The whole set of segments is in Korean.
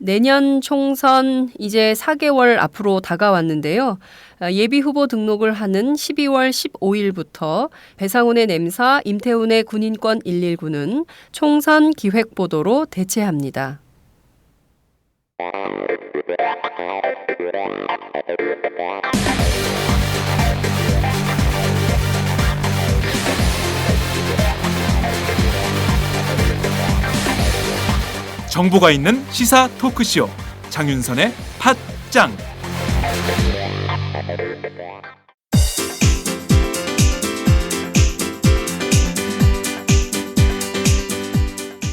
내년 총선 이제 4개월 앞으로 다가왔는데요. 예비 후보 등록을 하는 12월 15일부터 배상훈의 냄사, 임태훈의 군인권 119는 총선 기획보도로 대체합니다. 정보가 있는 시사 토크쇼 장윤선의 팟짱.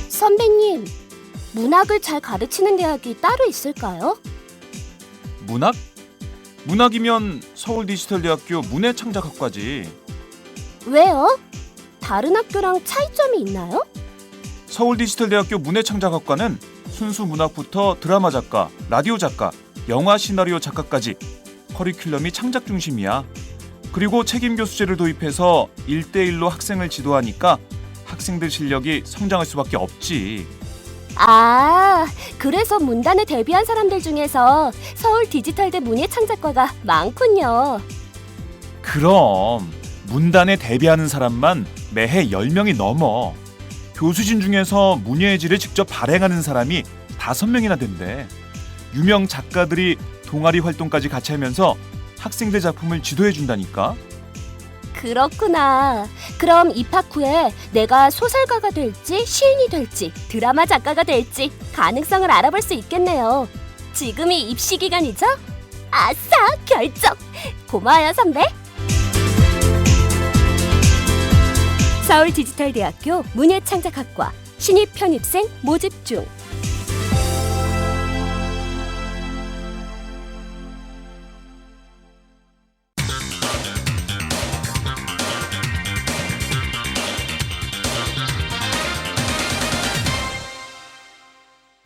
선배님, 문학을 잘 가르치는 대학이 따로 있을까요? 문학? 문학이면 서울디지털대학교 문해창작학과지. 왜요? 다른 학교랑 차이점이 있나요? 서울디지털대학교 문해창작학과는 순수 문학부터 드라마 작가, 라디오 작가, 영화 시나리오 작가까지 커리큘럼이 창작 중심이야. 그리고 책임 교수제를 도입해서 1대1로 학생을 지도하니까 학생들 실력이 성장할 수밖에 없지. 아, 그래서 문단에 데뷔한 사람들 중에서 서울 디지털대 문예창작과가 많군요. 그럼 문단에 데뷔하는 사람만 매해 10명이 넘어. 교수진 중에서 문예의 질을 직접 발행하는 사람이 5명이나 된대. 유명 작가들이 동아리 활동까지 같이 하면서 학생들 작품을 지도해 준다니까. 그렇구나. 그럼 입학 후에 내가 소설가가 될지 시인이 될지 드라마 작가가 될지 가능성을 알아볼 수 있겠네요. 지금이 입시 기간이죠? 아싸, 결정! 고마워요, 선배. 서울디지털대학교 문예창작학과 신입 편입생 모집 중.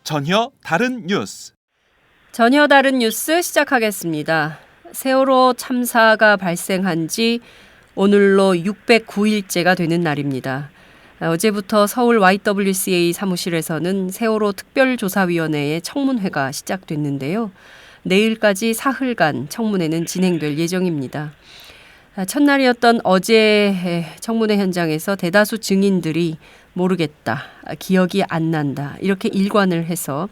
전혀 다른 뉴스. 전혀 다른 뉴스 시작하겠습니다. 세월호 참사가 발생한 지 오늘로 609일째가 되는 날입니다. 어제부터 서울 YWCA 사무실에서는 세월호 특별조사위원회의 청문회가 시작됐는데요. 내일까지 사흘간 청문회는 진행될 예정입니다. 첫날이었던 어제 청문회 현장에서 대다수 증인들이 모르겠다, 기억이 안 난다 이렇게 일관을 해서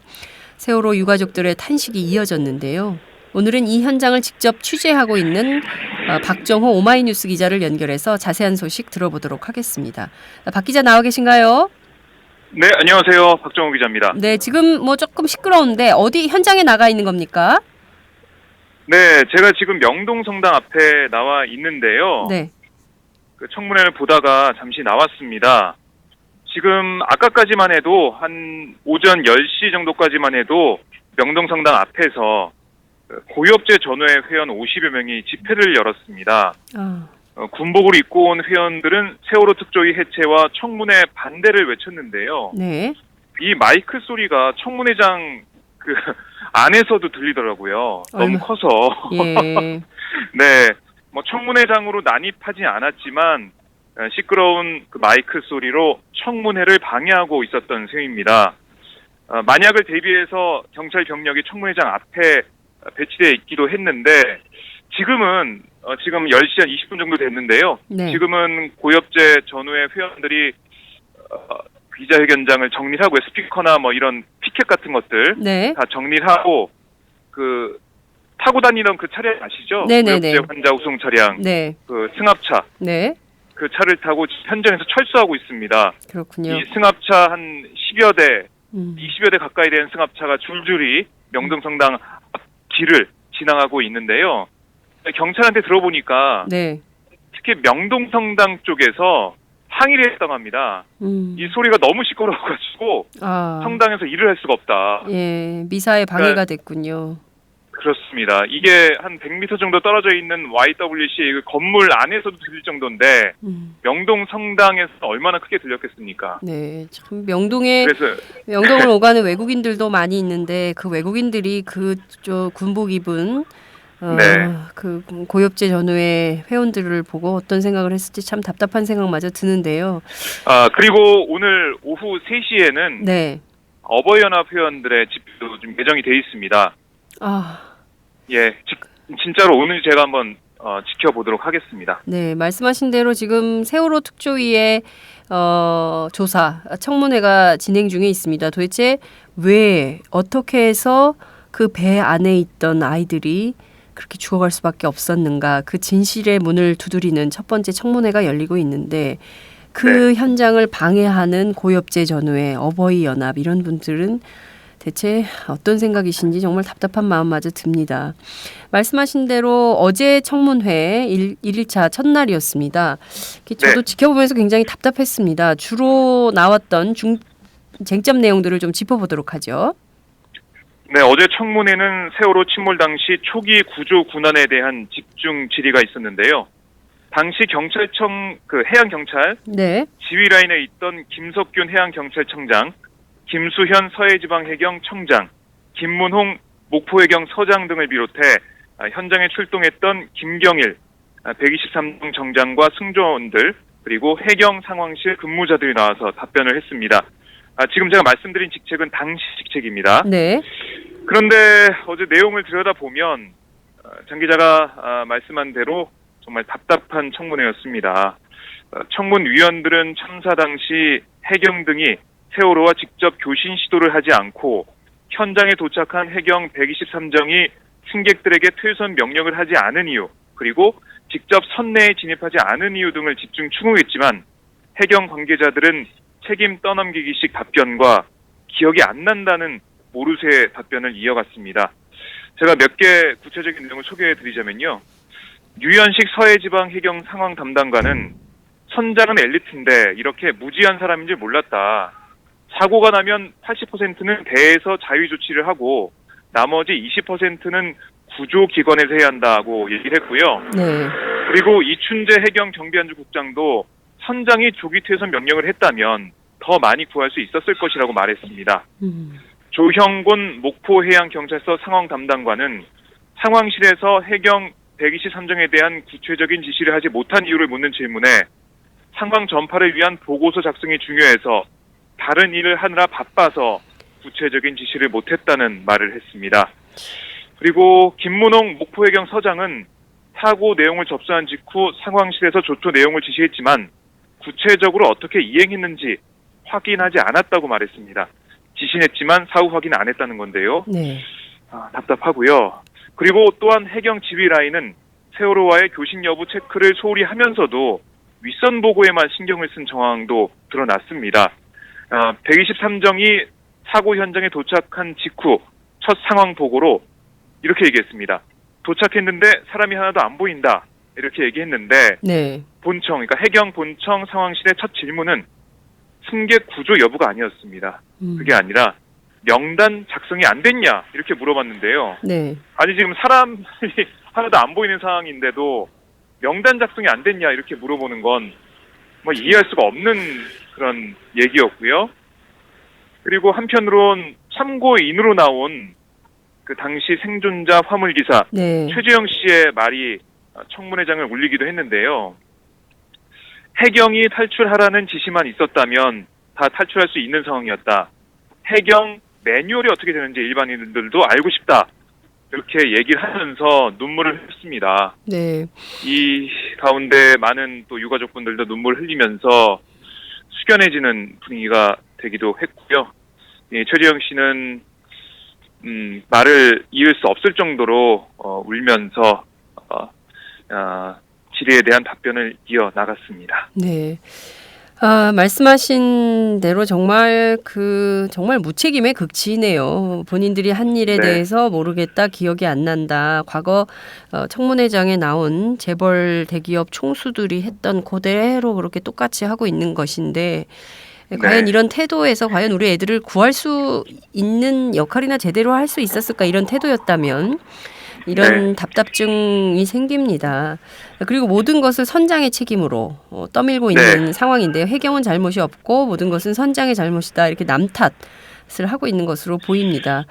세월호 유가족들의 탄식이 이어졌는데요. 오늘은 이 현장을 직접 취재하고 있는 박정호 오마이뉴스 기자를 연결해서 자세한 소식 들어보도록 하겠습니다. 박 기자 나와 계신가요? 네, 안녕하세요. 박정호 기자입니다. 네, 지금 조금 시끄러운데 어디 현장에 나가 있는 겁니까? 네, 제가 지금 명동성당 앞에 나와 있는데요. 네. 그 청문회를 보다가 잠시 나왔습니다. 지금 아까까지만 해도 한 오전 10시 정도까지만 해도 명동성당 앞에서 고위업체 전후회 회원 50여 명이 집회를 열었습니다. 군복을 입고 온 회원들은 세월호 특조위 해체와 청문회 반대를 외쳤는데요. 네. 이 마이크 소리가 청문회장 그 안에서도 들리더라고요. 너무 커서. 예. 네, 뭐 청문회장으로 난입하지 않았지만 시끄러운 그 마이크 소리로 청문회를 방해하고 있었던 셈입니다. 만약을 대비해서 경찰 병력이 청문회장 앞에 배치되어 있기도 했는데 지금은 지금 10시 한 20분 정도 됐는데요. 네. 지금은 고위업체 전후의 회원들이 기자회견장을 정리를 하고 스피커나 뭐 이런 피켓 같은 것들 네. 다 정리를 하고 그 타고 다니던 그 차량 아시죠? 네네네. 고위업체 환자 우송 차량, 네. 그 승합차. 네. 그 차를 타고 현장에서 철수하고 있습니다. 그렇군요. 이 승합차 한 10여 대, 20여 대 가까이 된 승합차가 줄줄이 명동성당 앞 길을 지나가고 있는데요. 경찰한테 들어보니까 네. 특히 명동성당 쪽에서 항의를 했다고 합니다. 이 소리가 너무 시끄러워가지고 성당에서 일을 할 수가 없다. 예, 미사에 방해가 됐군요. 그렇습니다. 이게 한 100m 정도 떨어져 있는 YWCA 그 건물 안에서도 들릴 정도인데 명동 성당에서 얼마나 크게 들렸겠습니까? 네, 참 명동을 오가는 외국인들도 많이 있는데 그 외국인들이 군복 입은 그 고위업체 전후의 회원들을 보고 어떤 생각을 했을지 참 답답한 생각마저 드는데요. 그리고 오늘 오후 3시에는 네. 어버이연합 회원들의 집회도 좀 예정이 돼 있습니다. 아, 예, 진짜로 오늘 제가 한번 지켜보도록 하겠습니다. 네, 말씀하신 대로 지금 세월호 특조위의 조사, 청문회가 진행 중에 있습니다. 도대체 왜, 어떻게 해서 그 배 안에 있던 아이들이 그렇게 죽어갈 수밖에 없었는가, 그 진실의 문을 두드리는 첫 번째 청문회가 열리고 있는데 그 현장을 방해하는 고엽제 전우회, 어버이연합 이런 분들은 대체 어떤 생각이신지 정말 답답한 마음마저 듭니다. 말씀하신 대로 어제 청문회 1일차 첫날이었습니다. 저도 지켜보면서 굉장히 답답했습니다. 주로 나왔던 쟁점 내용들을 좀 짚어보도록 하죠. 네, 어제 청문회는 세월호 침몰 당시 초기 구조 군안에 대한 집중 질의가 있었는데요. 당시 경찰청 해양경찰 지휘라인에 있던 김석균 해양경찰청장, 김수현 서해지방해경청장, 김문홍 목포해경 서장 등을 비롯해 현장에 출동했던 김경일 123동 정장과 승조원들, 그리고 해경 상황실 근무자들이 나와서 답변을 했습니다. 지금 제가 말씀드린 직책은 당시 직책입니다. 네. 그런데 어제 내용을 들여다보면 장 기자가 말씀한 대로 정말 답답한 청문회였습니다. 청문위원들은 참사 당시 해경 등이 세월호와 직접 교신 시도를 하지 않고 현장에 도착한 해경 123정이 승객들에게 퇴선 명령을 하지 않은 이유, 그리고 직접 선내에 진입하지 않은 이유 등을 집중 추궁했지만 해경 관계자들은 책임 떠넘기기식 답변과 기억이 안 난다는 모르쇠 답변을 이어갔습니다. 제가 몇 개 구체적인 내용을 소개해드리자면요. 유현식 서해지방해경 상황 담당관은 선장은 엘리트인데 이렇게 무지한 사람인 줄 몰랐다. 사고가 나면 80%는 배에서 자위 조치를 하고 나머지 20%는 구조기관에서 해야 한다고 얘기를 했고요. 네. 그리고 이춘재 해경 경비안전국장도 선장이 조기 퇴선 명령을 했다면 더 많이 구할 수 있었을 것이라고 말했습니다. 조형곤 목포해양경찰서 상황 담당관은 상황실에서 해경 123정에 대한 구체적인 지시를 하지 못한 이유를 묻는 질문에 상황 전파를 위한 보고서 작성이 중요해서 다른 일을 하느라 바빠서 구체적인 지시를 못했다는 말을 했습니다. 그리고 김문홍 목포해경 서장은 사고 내용을 접수한 직후 상황실에서 조처 내용을 지시했지만 구체적으로 어떻게 이행했는지 확인하지 않았다고 말했습니다. 지시했지만 사후 확인 안 했다는 건데요. 네. 답답하고요. 그리고 또한 해경 지휘라인은 세월호와의 교신 여부 체크를 소홀히 하면서도 윗선 보고에만 신경을 쓴 정황도 드러났습니다. 123정이 사고 현장에 도착한 직후 첫 상황 보고로 이렇게 얘기했습니다. 도착했는데 사람이 하나도 안 보인다. 이렇게 얘기했는데 네. 본청, 그러니까 해경 본청 상황실의 첫 질문은 승객 구조 여부가 아니었습니다. 그게 아니라 명단 작성이 안 됐냐 이렇게 물어봤는데요. 네. 아니 지금 사람이 하나도 안 보이는 상황인데도 명단 작성이 안 됐냐 이렇게 물어보는 건 뭐 이해할 수가 없는 그런 얘기였고요. 그리고 한편으론 참고인으로 나온 그 당시 생존자 화물기사 최재영 씨의 말이 청문회장을 울리기도 했는데요. 해경이 탈출하라는 지시만 있었다면 다 탈출할 수 있는 상황이었다. 해경 매뉴얼이 어떻게 되는지 일반인들도 알고 싶다. 이렇게 얘기를 하면서 눈물을 흘렸습니다. 네. 이 가운데 많은 또 유가족분들도 눈물을 흘리면서 숙연해지는 분위기가 되기도 했고요. 최재영 씨는 말을 이을 수 없을 정도로 울면서 질의에 대한 답변을 이어나갔습니다. 네. 말씀하신 대로 정말 정말 무책임의 극치네요. 본인들이 한 일에 대해서 모르겠다, 기억이 안 난다. 과거 청문회장에 나온 재벌 대기업 총수들이 했던 그대로 그렇게 똑같이 하고 있는 것인데 과연 이런 태도에서 과연 우리 애들을 구할 수 있는 역할이나 제대로 할 수 있었을까, 이런 태도였다면 이런 답답증이 생깁니다. 그리고 모든 것을 선장의 책임으로 떠밀고 있는 상황인데요. 해경은 잘못이 없고 모든 것은 선장의 잘못이다, 이렇게 남탓을 하고 있는 것으로 보입니다.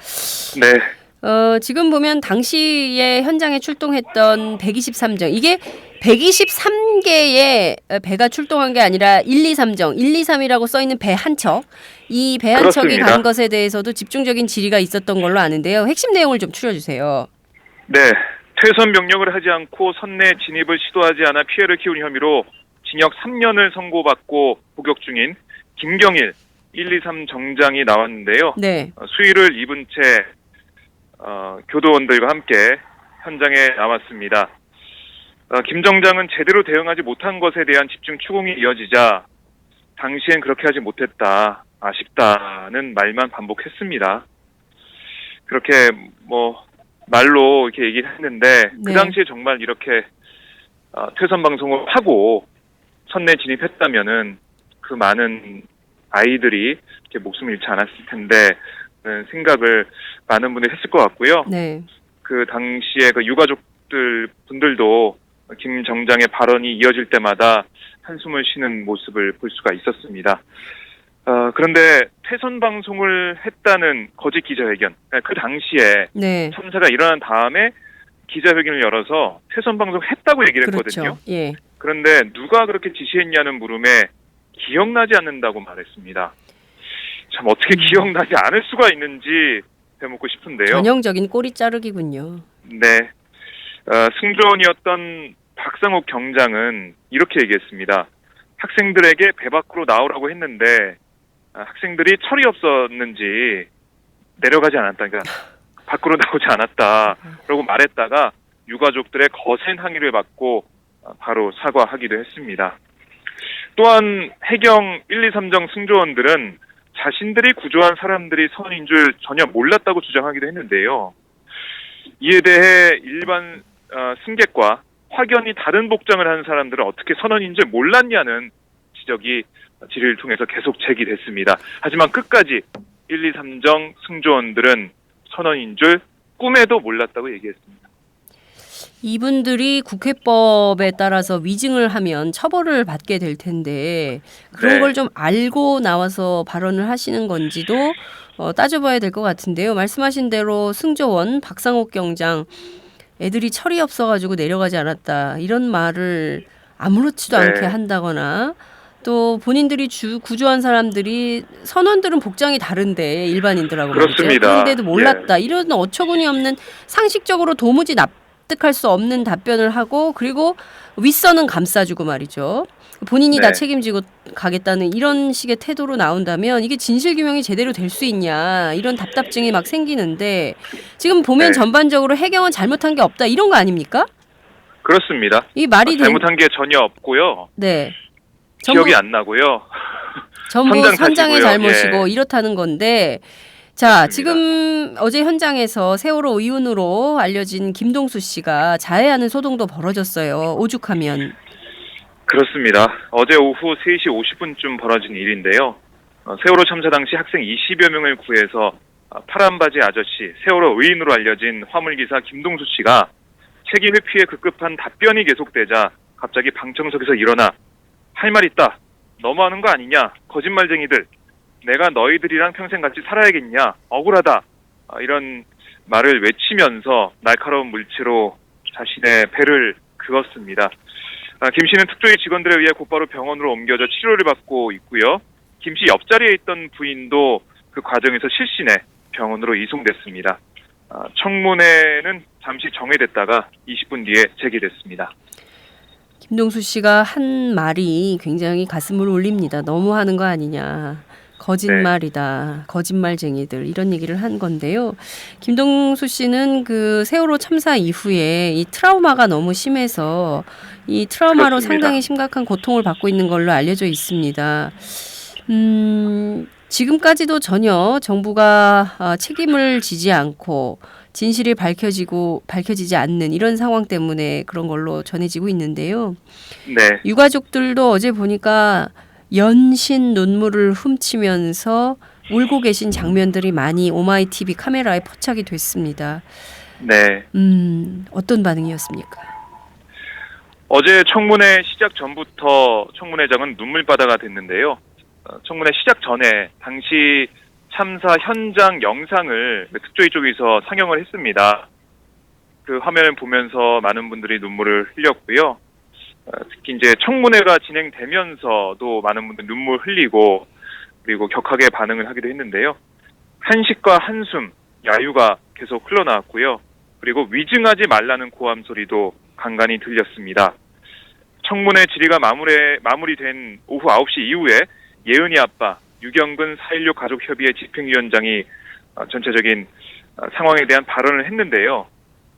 네. 지금 보면 당시에 현장에 출동했던 123정, 이게 123개의 배가 출동한 게 아니라 1, 2, 3정, 1, 2, 3이라고 써 있는 배 한 척. 이 배 한 척이 그렇습니다. 간 것에 대해서도 집중적인 질의가 있었던 걸로 아는데요. 핵심 내용을 좀 추려주세요. 네, 퇴선 명령을 하지 않고 선내 진입을 시도하지 않아 피해를 키운 혐의로 징역 3년을 선고받고 복역 중인 김경일 123 정장이 나왔는데요. 네. 수의를 입은 채 교도원들과 함께 현장에 나왔습니다. 김 정장은 제대로 대응하지 못한 것에 대한 집중 추궁이 이어지자 당시엔 그렇게 하지 못했다, 아쉽다는 말만 반복했습니다. 그렇게 말로 이렇게 얘기를 했는데 네. 그 당시에 정말 이렇게 퇴선 방송을 하고 선내 진입했다면은 그 많은 아이들이 이렇게 목숨을 잃지 않았을 텐데 생각을 많은 분들이 했을 것 같고요. 네. 그 당시에 그 유가족들 분들도 김 정장의 발언이 이어질 때마다 한숨을 쉬는 모습을 볼 수가 있었습니다. 그런데 퇴선 방송을 했다는 거짓 기자회견, 그 당시에 네. 참사가 일어난 다음에 기자회견을 열어서 퇴선 방송 했다고 얘기를 했거든요. 그렇죠. 예. 그런데 누가 그렇게 지시했냐는 물음에 기억나지 않는다고 말했습니다. 참 어떻게 기억나지 않을 수가 있는지 되묻고 싶은데요. 전형적인 꼬리 자르기군요. 네. 승조원이었던 박상욱 경장은 이렇게 얘기했습니다. 학생들에게 배 밖으로 나오라고 했는데 학생들이 철이 없었는지 내려가지 않았다. 그러니까 밖으로 나오지 않았다. 라고 말했다가 유가족들의 거센 항의를 받고 바로 사과하기도 했습니다. 또한 해경 1, 2, 3정 승조원들은 자신들이 구조한 사람들이 선원인 줄 전혀 몰랐다고 주장하기도 했는데요. 이에 대해 일반 승객과 확연히 다른 복장을 하는 사람들은 어떻게 선원인 줄 몰랐냐는 지적이 질의를 통해서 계속 제기됐습니다. 하지만 끝까지 1, 2, 3정 승조원들은 선원인 줄 꿈에도 몰랐다고 얘기했습니다. 이분들이 국회법에 따라서 위증을 하면 처벌을 받게 될 텐데 그런 네. 걸 좀 알고 나와서 발언을 하시는 건지도 따져봐야 될 것 같은데요. 말씀하신 대로 승조원 박상옥 경장 애들이 철이 없어가지고 내려가지 않았다 이런 말을 아무렇지도 네. 않게 한다거나 또 본인들이 구조한 사람들이 선원들은 복장이 다른데 일반인들하고 말이죠. 그렇습니다. 그런데도 몰랐다. 이런 어처구니 없는 상식적으로 도무지 납득할 수 없는 답변을 하고 그리고 윗선은 감싸주고 말이죠. 본인이 네. 다 책임지고 가겠다는 이런 식의 태도로 나온다면 이게 진실규명이 제대로 될 수 있냐 이런 답답증이 막 생기는데 지금 보면 네. 전반적으로 해경은 잘못한 게 없다 이런 거 아닙니까? 그렇습니다. 이 말이 잘못한 게 전혀 없고요. 네. 기억이 안 나고요. 전부 선장 선장의 탓이고요. 잘못이고 예. 이렇다는 건데 자 그렇습니다. 지금 어제 현장에서 세월호 의원으로 알려진 김동수 씨가 자해하는 소동도 벌어졌어요. 오죽하면. 그렇습니다. 어제 오후 3시 50분쯤 벌어진 일인데요. 세월호 참사 당시 학생 20여 명을 구해서 파란 바지 아저씨, 세월호 의인으로 알려진 화물기사 김동수 씨가 책임 회피에 급급한 답변이 계속되자 갑자기 방청석에서 일어나 할 말 있다. 너무하는 거 아니냐. 거짓말쟁이들. 내가 너희들이랑 평생 같이 살아야겠냐. 억울하다. 이런 말을 외치면서 날카로운 물체로 자신의 배를 그었습니다. 김 씨는 특조위 직원들에 의해 곧바로 병원으로 옮겨져 치료를 받고 있고요. 김 씨 옆자리에 있던 부인도 그 과정에서 실신해 병원으로 이송됐습니다. 청문회는 잠시 정회됐다가 20분 뒤에 재개됐습니다. 김동수 씨가 한 말이 굉장히 가슴을 울립니다. 너무하는 거 아니냐. 거짓말이다. 거짓말쟁이들 이런 얘기를 한 건데요. 김동수 씨는 그 세월호 참사 이후에 이 트라우마가 너무 심해서 이 트라우마로 그렇습니다. 상당히 심각한 고통을 받고 있는 걸로 알려져 있습니다. 지금까지도 전혀 정부가 책임을 지지 않고 진실이 밝혀지지 않는 이런 상황 때문에 그런 걸로 전해지고 있는데요. 네. 유가족들도 어제 보니까 연신 눈물을 훔치면서 울고 계신 장면들이 많이 오마이TV 카메라에 포착이 됐습니다. 네. 어떤 반응이었습니까? 어제 청문회 시작 전부터 청문회장은 눈물바다가 됐는데요. 청문회 시작 전에 당시 참사 현장 영상을 특조위 쪽에서 상영을 했습니다. 그 화면을 보면서 많은 분들이 눈물을 흘렸고요. 특히 이제 청문회가 진행되면서도 많은 분들 눈물 흘리고 그리고 격하게 반응을 하기도 했는데요. 한식과 한숨, 야유가 계속 흘러나왔고요. 그리고 위증하지 말라는 고함 소리도 간간히 들렸습니다. 청문회 질의가 마무리된 오후 9시 이후에 예은이 아빠, 유경근 4.16 가족협의회 집행위원장이 전체적인 상황에 대한 발언을 했는데요.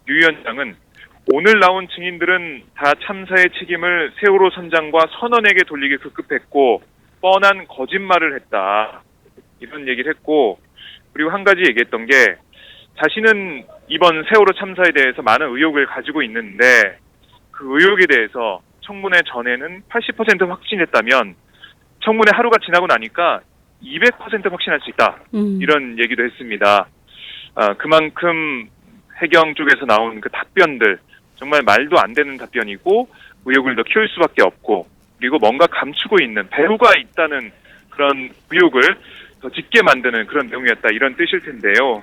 유 위원장은 오늘 나온 증인들은 다 참사의 책임을 세월호 선장과 선원에게 돌리기 급급했고 뻔한 거짓말을 했다. 이런 얘기를 했고 그리고 한 가지 얘기했던 게 자신은 이번 세월호 참사에 대해서 많은 의혹을 가지고 있는데 그 의혹에 대해서 청문회 전에는 80% 확신했다면 청문회 하루가 지나고 나니까 200% 확신할 수 있다. 이런 얘기도 했습니다. 그만큼 해경 쪽에서 나온 그 답변들 정말 말도 안 되는 답변이고 의혹을 더 키울 수밖에 없고 그리고 뭔가 감추고 있는 배후가 있다는 그런 의혹을 더 짙게 만드는 그런 내용이었다. 이런 뜻일 텐데요.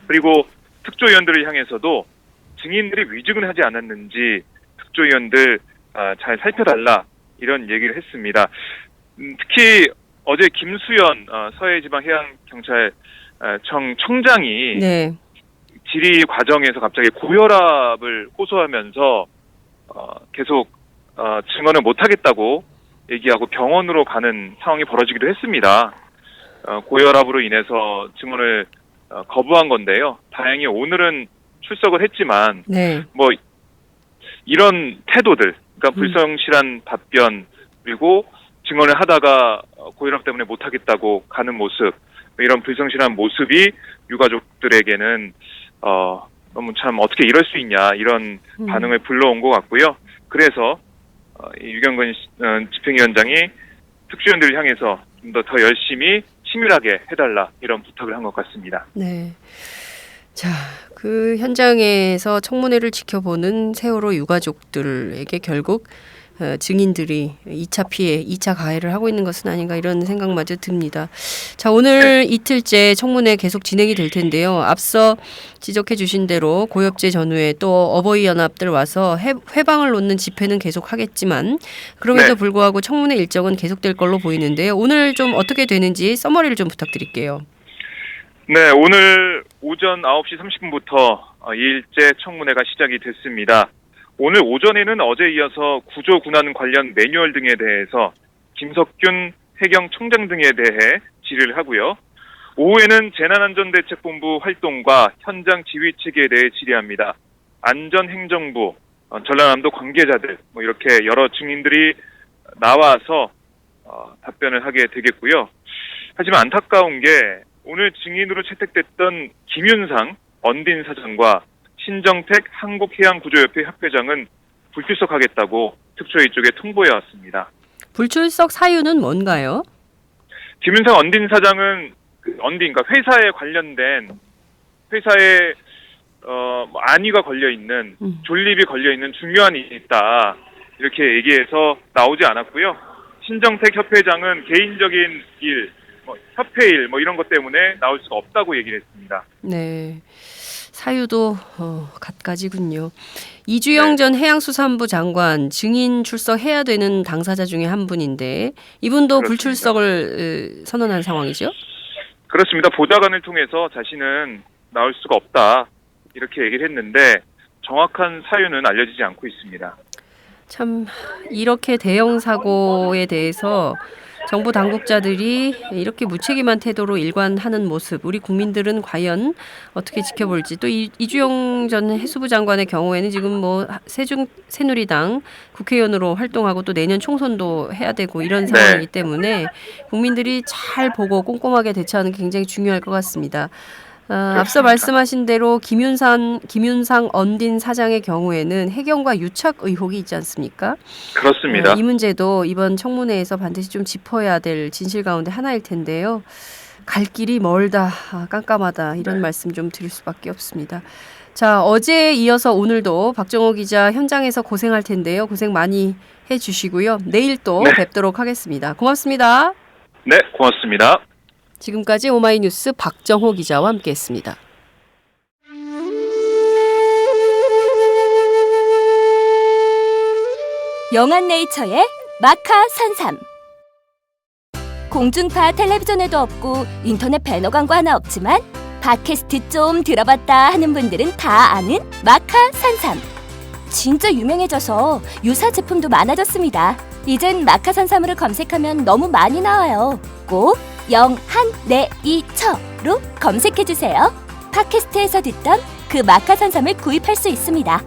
그리고 특조위원들을 향해서도 증인들이 위증을 하지 않았는지 특조위원들 잘 살펴달라 이런 얘기를 했습니다. 특히 어제 김수현 서해지방해양경찰청 청장이 네. 질의 과정에서 갑자기 고혈압을 호소하면서 계속 증언을 못하겠다고 얘기하고 병원으로 가는 상황이 벌어지기도 했습니다. 고혈압으로 인해서 증언을 거부한 건데요. 다행히 오늘은 출석을 했지만 네. 뭐 이런 태도들, 그러니까 불성실한 답변 그리고 증언을 하다가 고혈압 때문에 못하겠다고 가는 모습, 이런 불성실한 모습이 유가족들에게는 너무 참 어떻게 이럴 수 있냐 이런 반응을 불러온 것 같고요. 그래서 유경근 집행위원장이 특수위원들을 향해서 좀 더 열심히 치밀하게 해달라 이런 부탁을 한 것 같습니다. 네. 자, 그 현장에서 청문회를 지켜보는 세월호 유가족들에게 결국 증인들이 2차 피해, 2차 가해를 하고 있는 것은 아닌가 이런 생각마저 듭니다. 자, 오늘 이틀째 청문회 계속 진행이 될 텐데요. 앞서 지적해 주신 대로 고엽제 전후에 또 어버이 연합들 와서 회방을 놓는 집회는 계속 하겠지만 그럼에도 불구하고 청문회 일정은 계속될 걸로 보이는데요. 오늘 좀 어떻게 되는지 서머리를 좀 부탁드릴게요. 네, 오늘 오전 9시 30분부터 2일째 청문회가 시작이 됐습니다. 오늘 오전에는 어제 이어서 구조군안 관련 매뉴얼 등에 대해서 김석균 해경청장 등에 대해 질의를 하고요. 오후에는 재난안전대책본부 활동과 현장 지휘체계에 대해 질의합니다. 안전행정부, 전라남도 관계자들 이렇게 여러 증인들이 나와서 답변을 하게 되겠고요. 하지만 안타까운 게 오늘 증인으로 채택됐던 김윤상 언딘 사장과 신정택 한국해양구조협회 협회장은 불출석하겠다고 특조위 쪽에 통보해 왔습니다. 불출석 사유는 뭔가요? 김윤상 언딘 사장은 그러니까 회사에 관련된 회사에 안위가 걸려 있는 존립이 걸려 있는 중요한 일이 있다 이렇게 얘기해서 나오지 않았고요. 신정택 협회장은 개인적인 일, 협회 일 이런 것 때문에 나올 수가 없다고 얘기를 했습니다. 네. 사유도 갖가지군요. 이주영 전 해양수산부 장관 증인 출석해야 되는 당사자 중에 한 분인데 이분도 그렇습니다. 불출석을 선언한 상황이죠? 그렇습니다. 보좌관을 통해서 자신은 나올 수가 없다 이렇게 얘기를 했는데 정확한 사유는 알려지지 않고 있습니다. 참 이렇게 대형 사고에 대해서 정부 당국자들이 이렇게 무책임한 태도로 일관하는 모습, 우리 국민들은 과연 어떻게 지켜볼지. 또 이주영 전 해수부 장관의 경우에는 지금 새누리당 국회의원으로 활동하고 또 내년 총선도 해야 되고 이런 상황이기 때문에 국민들이 잘 보고 꼼꼼하게 대처하는 게 굉장히 중요할 것 같습니다. 앞서 말씀하신 대로 김윤상 언딘 사장의 경우에는 해경과 유착 의혹이 있지 않습니까? 그렇습니다. 이 문제도 이번 청문회에서 반드시 좀 짚어야 될 진실 가운데 하나일 텐데요. 갈 길이 멀다, 깜깜하다 이런 말씀 좀 드릴 수밖에 없습니다. 자, 어제에 이어서 오늘도 박정호 기자 현장에서 고생할 텐데요. 고생 많이 해주시고요. 내일 또 뵙도록 하겠습니다. 고맙습니다. 네, 고맙습니다. 지금까지 오마이뉴스 박정호 기자와 함께했습니다. 영한네이처의 마카 산삼. 공중파 텔레비전에도 없고 인터넷 배너 광고 하나 없지만 팟캐스트 좀 들어봤다 하는 분들은 다 아는 마카 산삼. 진짜 유명해져서 유사 제품도 많아졌습니다. 이젠 마카 산삼으로 검색하면 너무 많이 나와요. 꼭 영한네이처로 검색해주세요. 팟캐스트에서 듣던 그 마카 산삼을 구입할 수 있습니다.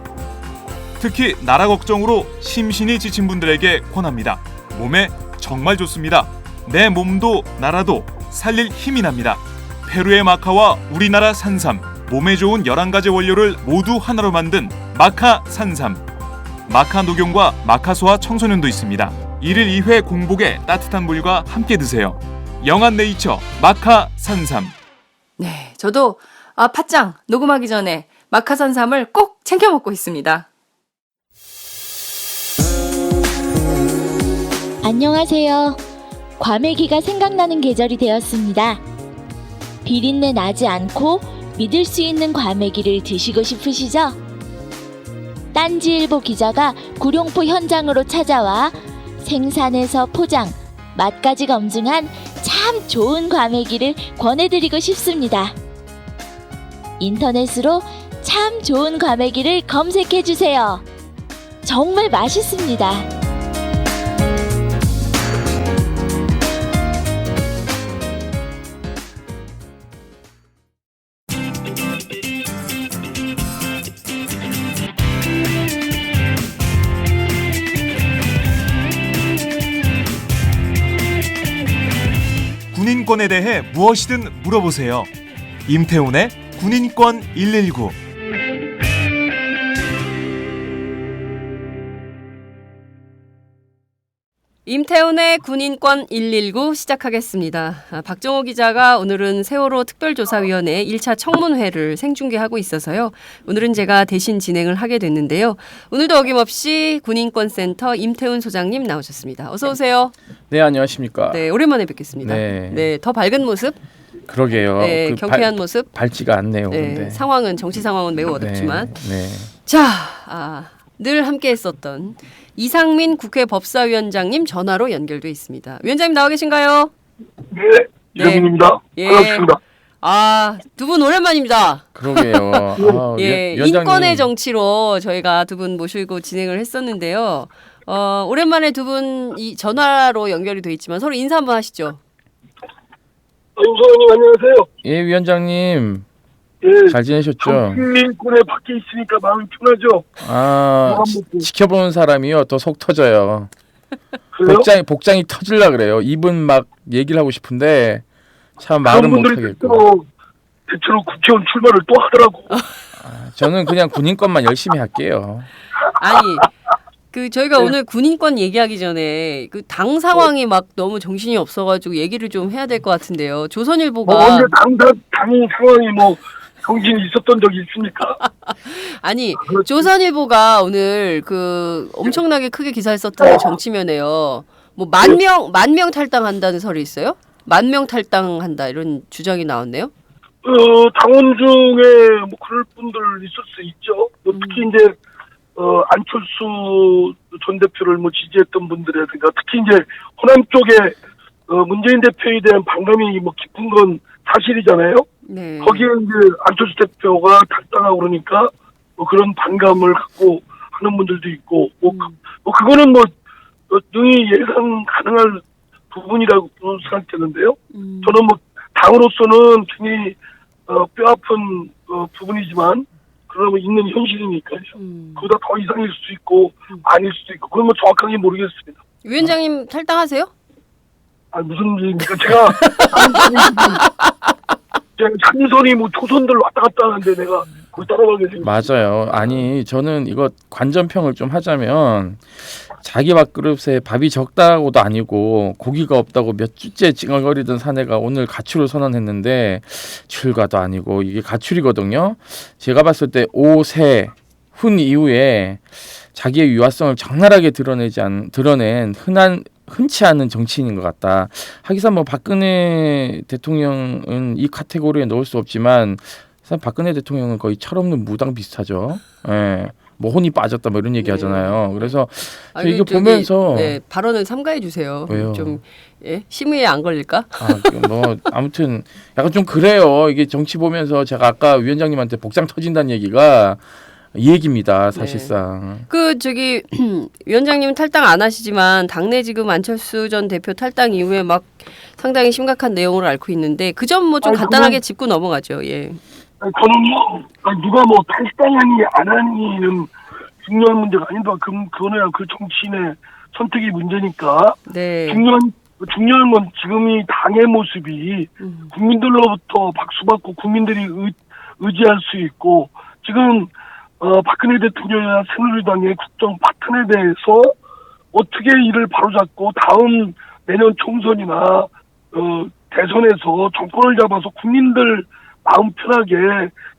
특히 나라 걱정으로 심신이 지친 분들에게 권합니다. 몸에 정말 좋습니다. 내 몸도 나라도 살릴 힘이 납니다. 페루의 마카와 우리나라 산삼, 몸에 좋은 11가지 원료를 모두 하나로 만든 마카 산삼. 마카 녹용과 마카 소아 청소년도 있습니다. 1일 2회 공복에 따뜻한 물과 함께 드세요. 영한네이처 마카 산삼. 네, 저도 팥짱 녹음하기 전에 마카 산삼을 꼭 챙겨 먹고 있습니다. 안녕하세요. 과메기가 생각나는 계절이 되었습니다. 비린내 나지 않고 믿을 수 있는 과메기를 드시고 싶으시죠? 딴지일보 기자가 구룡포 현장으로 찾아와 생산에서 포장, 맛까지 검증한 참 좋은 과메기를 권해드리고 싶습니다. 인터넷으로 참 좋은 과메기를 검색해주세요. 정말 맛있습니다. 군인권에 대해 무엇이든 물어보세요. 임태훈의 군인권 119. 임태훈의 군인권 119 시작하겠습니다. 박정호 기자가 오늘은 세월호 특별조사위원회 1차 청문회를 생중계하고 있어서요. 오늘은 제가 대신 진행을 하게 됐는데요. 오늘도 어김없이 군인권센터 임태훈 소장님 나오셨습니다. 어서 오세요. 네, 안녕하십니까. 네, 오랜만에 뵙겠습니다. 네. 네, 더 밝은 모습, 그러게요. 네, 경쾌한 모습. 밝지가 않네요. 네, 근데. 상황은 정치 상황은 매우 어렵지만 네. 자, 늘 함께했었던 이상민 국회 법사위원장님 전화로 연결돼 있습니다. 위원장님 나와 계신가요? 네, 이상민입니다. 예. 반갑습니다. 두 분 오랜만입니다. 그러게요. 예, 위원장님. 인권의 정치로 저희가 두 분 모시고 진행을 했었는데요. 오랜만에 두 분 이 전화로 연결이 돼 있지만 서로 인사 한번 하시죠. 임소장님 안녕하세요. 예, 위원장님. 예, 잘 지내셨죠? 국민권에 밖에 있으니까 마음이 편하죠. 지켜보는 사람이요. 더 속 터져요. 그래요? 복장이 터질라 그래요. 입은 막 얘기를 하고 싶은데 참 말은 못 하겠고. 대체로 국회의원 출마를 또 하더라고. 저는 그냥 군인권만 열심히 할게요. 아니, 저희가 오늘 군인권 얘기하기 전에 당 상황이 막 너무 정신이 없어가지고 얘기를 좀 해야 될 것 같은데요. 조선일보가 언제 당 상황이 정신이 있었던 적이 있습니까? 아니, 조선일보가 오늘 엄청나게 크게 기사를 썼던 정치면에요. 뭐 만 명 탈당한다는 설이 있어요? 10,000명 탈당한다 이런 주장이 나왔네요. 당원 중에 그럴 분들 있을 수 있죠. 특히 이제 안철수 전 대표를 지지했던 분들이라든가 특히 이제 호남 쪽에 문재인 대표에 대한 반감이 깊은 건 사실이잖아요. 네. 거기에 이제 안철수 대표가 탈당하고 그러니까 그런 반감을 갖고 하는 분들도 있고 그거는 능히 예상 가능할 부분이라고 생각되는데요. 저는 당으로서는 굉장히 뼈아픈 부분이지만 그러면 있는 현실이니까요. 그보다 더 이상일 수도 있고 아닐 수도 있고 그건 정확하게 모르겠습니다. 위원장님 탈당하세요? 무슨 일입니까? 제가 한선이 조선들 왔다 갔다 하는데 내가 그걸 따라가게 생겼어요. 맞아요. 아니 저는 이거 관전평을 좀 하자면 자기 밥그릇에 밥이 적다고도 아니고 고기가 없다고 몇 주째 찡얼거리던 사내가 오늘 가출을 선언했는데 출가도 아니고 이게 가출이거든요. 제가 봤을 때 오세 훈 이후에 자기의 유화성을 적나라하게 드러낸 흔치 않은 정치인인 것 같다. 하기사 박근혜 대통령은 이 카테고리에 넣을 수 없지만 사실 박근혜 대통령은 거의 철없는 무당 비슷하죠. 예. 뭐 혼이 빠졌다 뭐 이런 얘기 네. 하잖아요. 그래서 아니, 이거 저기, 보면서 네, 발언을 삼가해 주세요. 왜요? 좀 심의에 안 걸릴까? 뭐 아무튼 약간 좀 그래요. 이게 정치 보면서 제가 아까 위원장님한테 복장 터진다는 얘기가 이 얘기입니다. 사실상. 그 저기 위원장님은 탈당 안 하시지만 당내 지금 안철수 전 대표 탈당 이후에 막 상당히 심각한 내용을 앓고 있는데 그 점 뭐 좀 아니, 간단하게 짚고 넘어가죠. 예. 저는요, 누가 뭐 탈당하니 안 하니는 중요한 문제가 아닌데, 그거는 그 정치인의 선택이 문제니까. 네. 중요한 건 지금이 당의 모습이 국민들로부터 박수받고 국민들이 의지할 수 있고, 지금 박근혜 대통령이나 새누리당의 국정 파탄에 대해서 어떻게 이를 바로잡고 다음 내년 총선이나 대선에서 정권을 잡아서 국민들 마음 편하게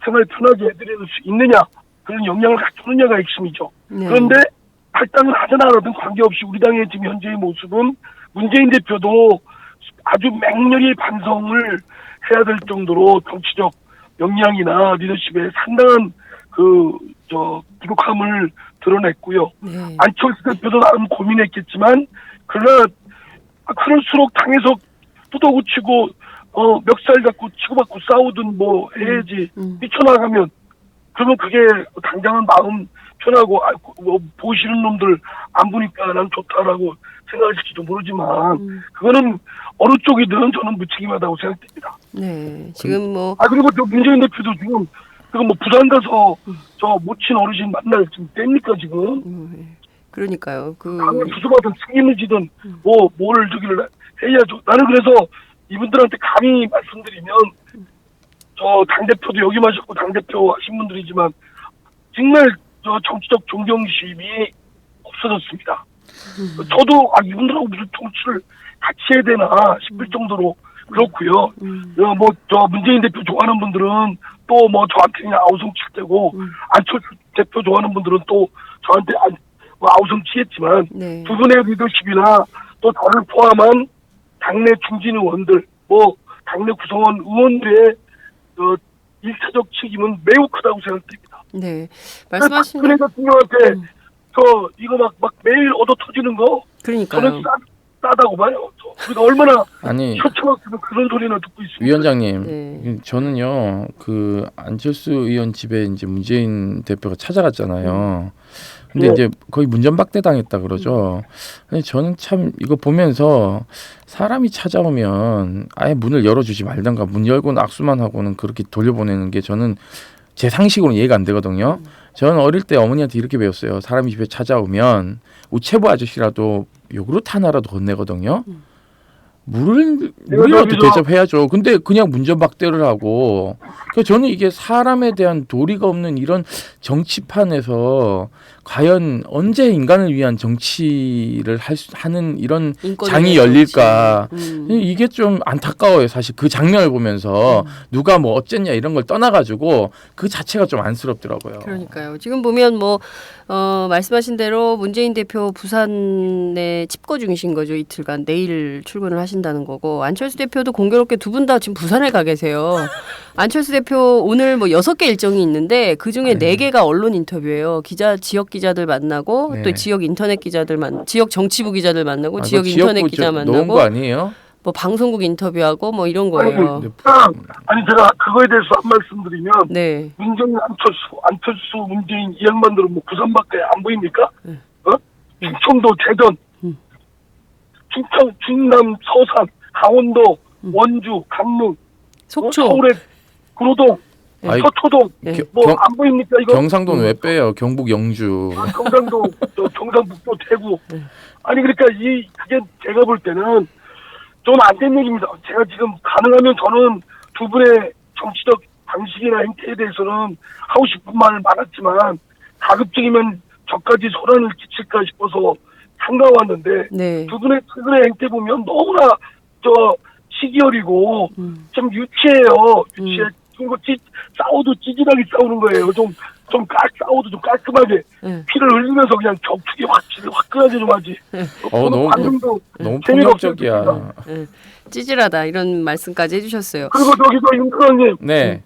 생활 편하게 해드릴 수 있느냐, 그런 역량을 갖추느냐가 핵심이죠. 네. 그런데 탈당을 하든 안 하든 관계없이 우리 당의 지금 현재의 모습은 문재인 대표도 아주 맹렬히 반성을 해야 될 정도로 정치적 역량이나 리더십에 상당한 부족함을 드러냈고요. 네. 안철수 대표도 나름 고민했겠지만, 그러나 그럴수록 당에서 뜯어고치고 멱살 잡고 치고받고 싸우든 뭐 해야지. 뛰쳐나가면 그러면 그게 당장은 마음 편하고 뭐 보시는 놈들 안 보니까 난 좋다라고 생각하실지도 모르지만 그거는 어느 쪽이든 저는 무책임하다고 생각됩니다. 네. 지금 뭐 그리고 저 문재인 대표도 지금 뭐 부산 가서 저 모친 어르신 만날 지금 때입니까 지금? 그러니까요. 강에 부수받은 승인을 지든 뭐를 저기를 해야죠. 나는 그래서 이분들한테 감히 말씀드리면, 저 당대표도 역임하셨고 당대표 하신 분들이지만 정말 저 정치적 존경심이 없어졌습니다. 저도 이분들하고 무슨 정치를 같이 해야 되나 싶을 정도로 그렇고요. 뭐 저 문재인 대표 좋아하는 분들은 또 뭐 저한테 그냥 아우성 칠 때고, 안철수 대표 좋아하는 분들은 또 저한테 뭐 아우성 치겠지만, 네. 두 분의 리더십이나 또 저를 포함한 당내 중진 의원들, 뭐 당내 구성원 의원들의 일차적 책임은 매우 크다고 생각됩니다. 네. 말씀하신 박근혜 대통령한테 이거 막 매일 얻어 터지는 거, 그러니까요. 저는 싸다고 봐요. 우리가 얼마나 아니 셔츠만큼 그런 소리나 듣고 있습니다. 위원장님, 네. 저는요 그 안철수 의원 집에 이제 문재인 대표가 찾아갔잖아요. 근데 네. 이제 거의 문전박대 당했다 그러죠. 근데 저는 참 이거 보면서 사람이 찾아오면 아예 문을 열어주지 말던가 문 열고는 악수만 하고는 그렇게 돌려보내는 게 저는 제 상식으로는 이해가 안 되거든요. 저는 어릴 때 어머니한테 이렇게 배웠어요. 사람이 집에 찾아오면 우체부 아저씨라도 요구르트 하나라도 건네거든요. 물이라도 대접해야죠. 근데 그냥 문전박대를 하고, 그러니까 저는 이게 사람에 대한 도리가 없는 이런 정치판에서 과연 언제 인간을 위한 정치를 하는 이런 장이 열릴까? 이게 좀 안타까워요. 사실 그 장면을 보면서 누가 뭐 어쨌냐 이런 걸 떠나가지고 그 자체가 좀 안쓰럽더라고요. 그러니까요. 지금 보면 뭐 말씀하신 대로 문재인 대표 부산에 칩거 중이신 거죠. 이틀간 내일 출근을 하신다는 거고, 안철수 대표도 공교롭게 두 분 다 지금 부산에 가 계세요. 안철수 대표 오늘 뭐 6개 일정이 있는데 그 중에 4개가 언론 인터뷰예요. 지역 기자들 만나고, 네. 또 지역 인터넷 기자들 지역 정치부 기자들 만나고, 지역 그 인터넷 지역구 기자 놓은 만나고, 거 아니에요? 뭐 방송국 인터뷰하고 뭐 이런 거예요. 아니 제가 그거에 대해서 한 말씀 드리면, 네. 문재인 안철수 문재인 이 양반들은 뭐 부산밖에 안 보입니까? 충청도 대전, 충남 서산, 강원도, 원주, 강릉, 속초. 서울의 구로동, 네. 서초동, 네. 뭐 안 보입니까 이거? 경상도는 왜 빼요? 경북 영주. 경상도, 경상북도, 대구. 아니 그러니까 그게 제가 볼 때는 좀 안 된 얘기입니다. 제가 지금 가능하면 저는 두 분의 정치적 방식이나 행태에 대해서는 하고 싶은 말 많았지만, 가급적이면 저까지 소란을 끼칠까 싶어서 상가왔는데, 네. 두 분의 최근의 행태 보면 너무나 시기 어리고 좀 유치해요. 유치해. 그리고 싸워도 찌질하게 싸우는 거예요. 싸워도 좀 깔끔하게 피를 흘리면서 그냥 격투기 화끈하게 좀 하지. 너무 폭력적이야. 찌질하다 이런 말씀까지 해주셨어요. 그리고 윤科長님, 네.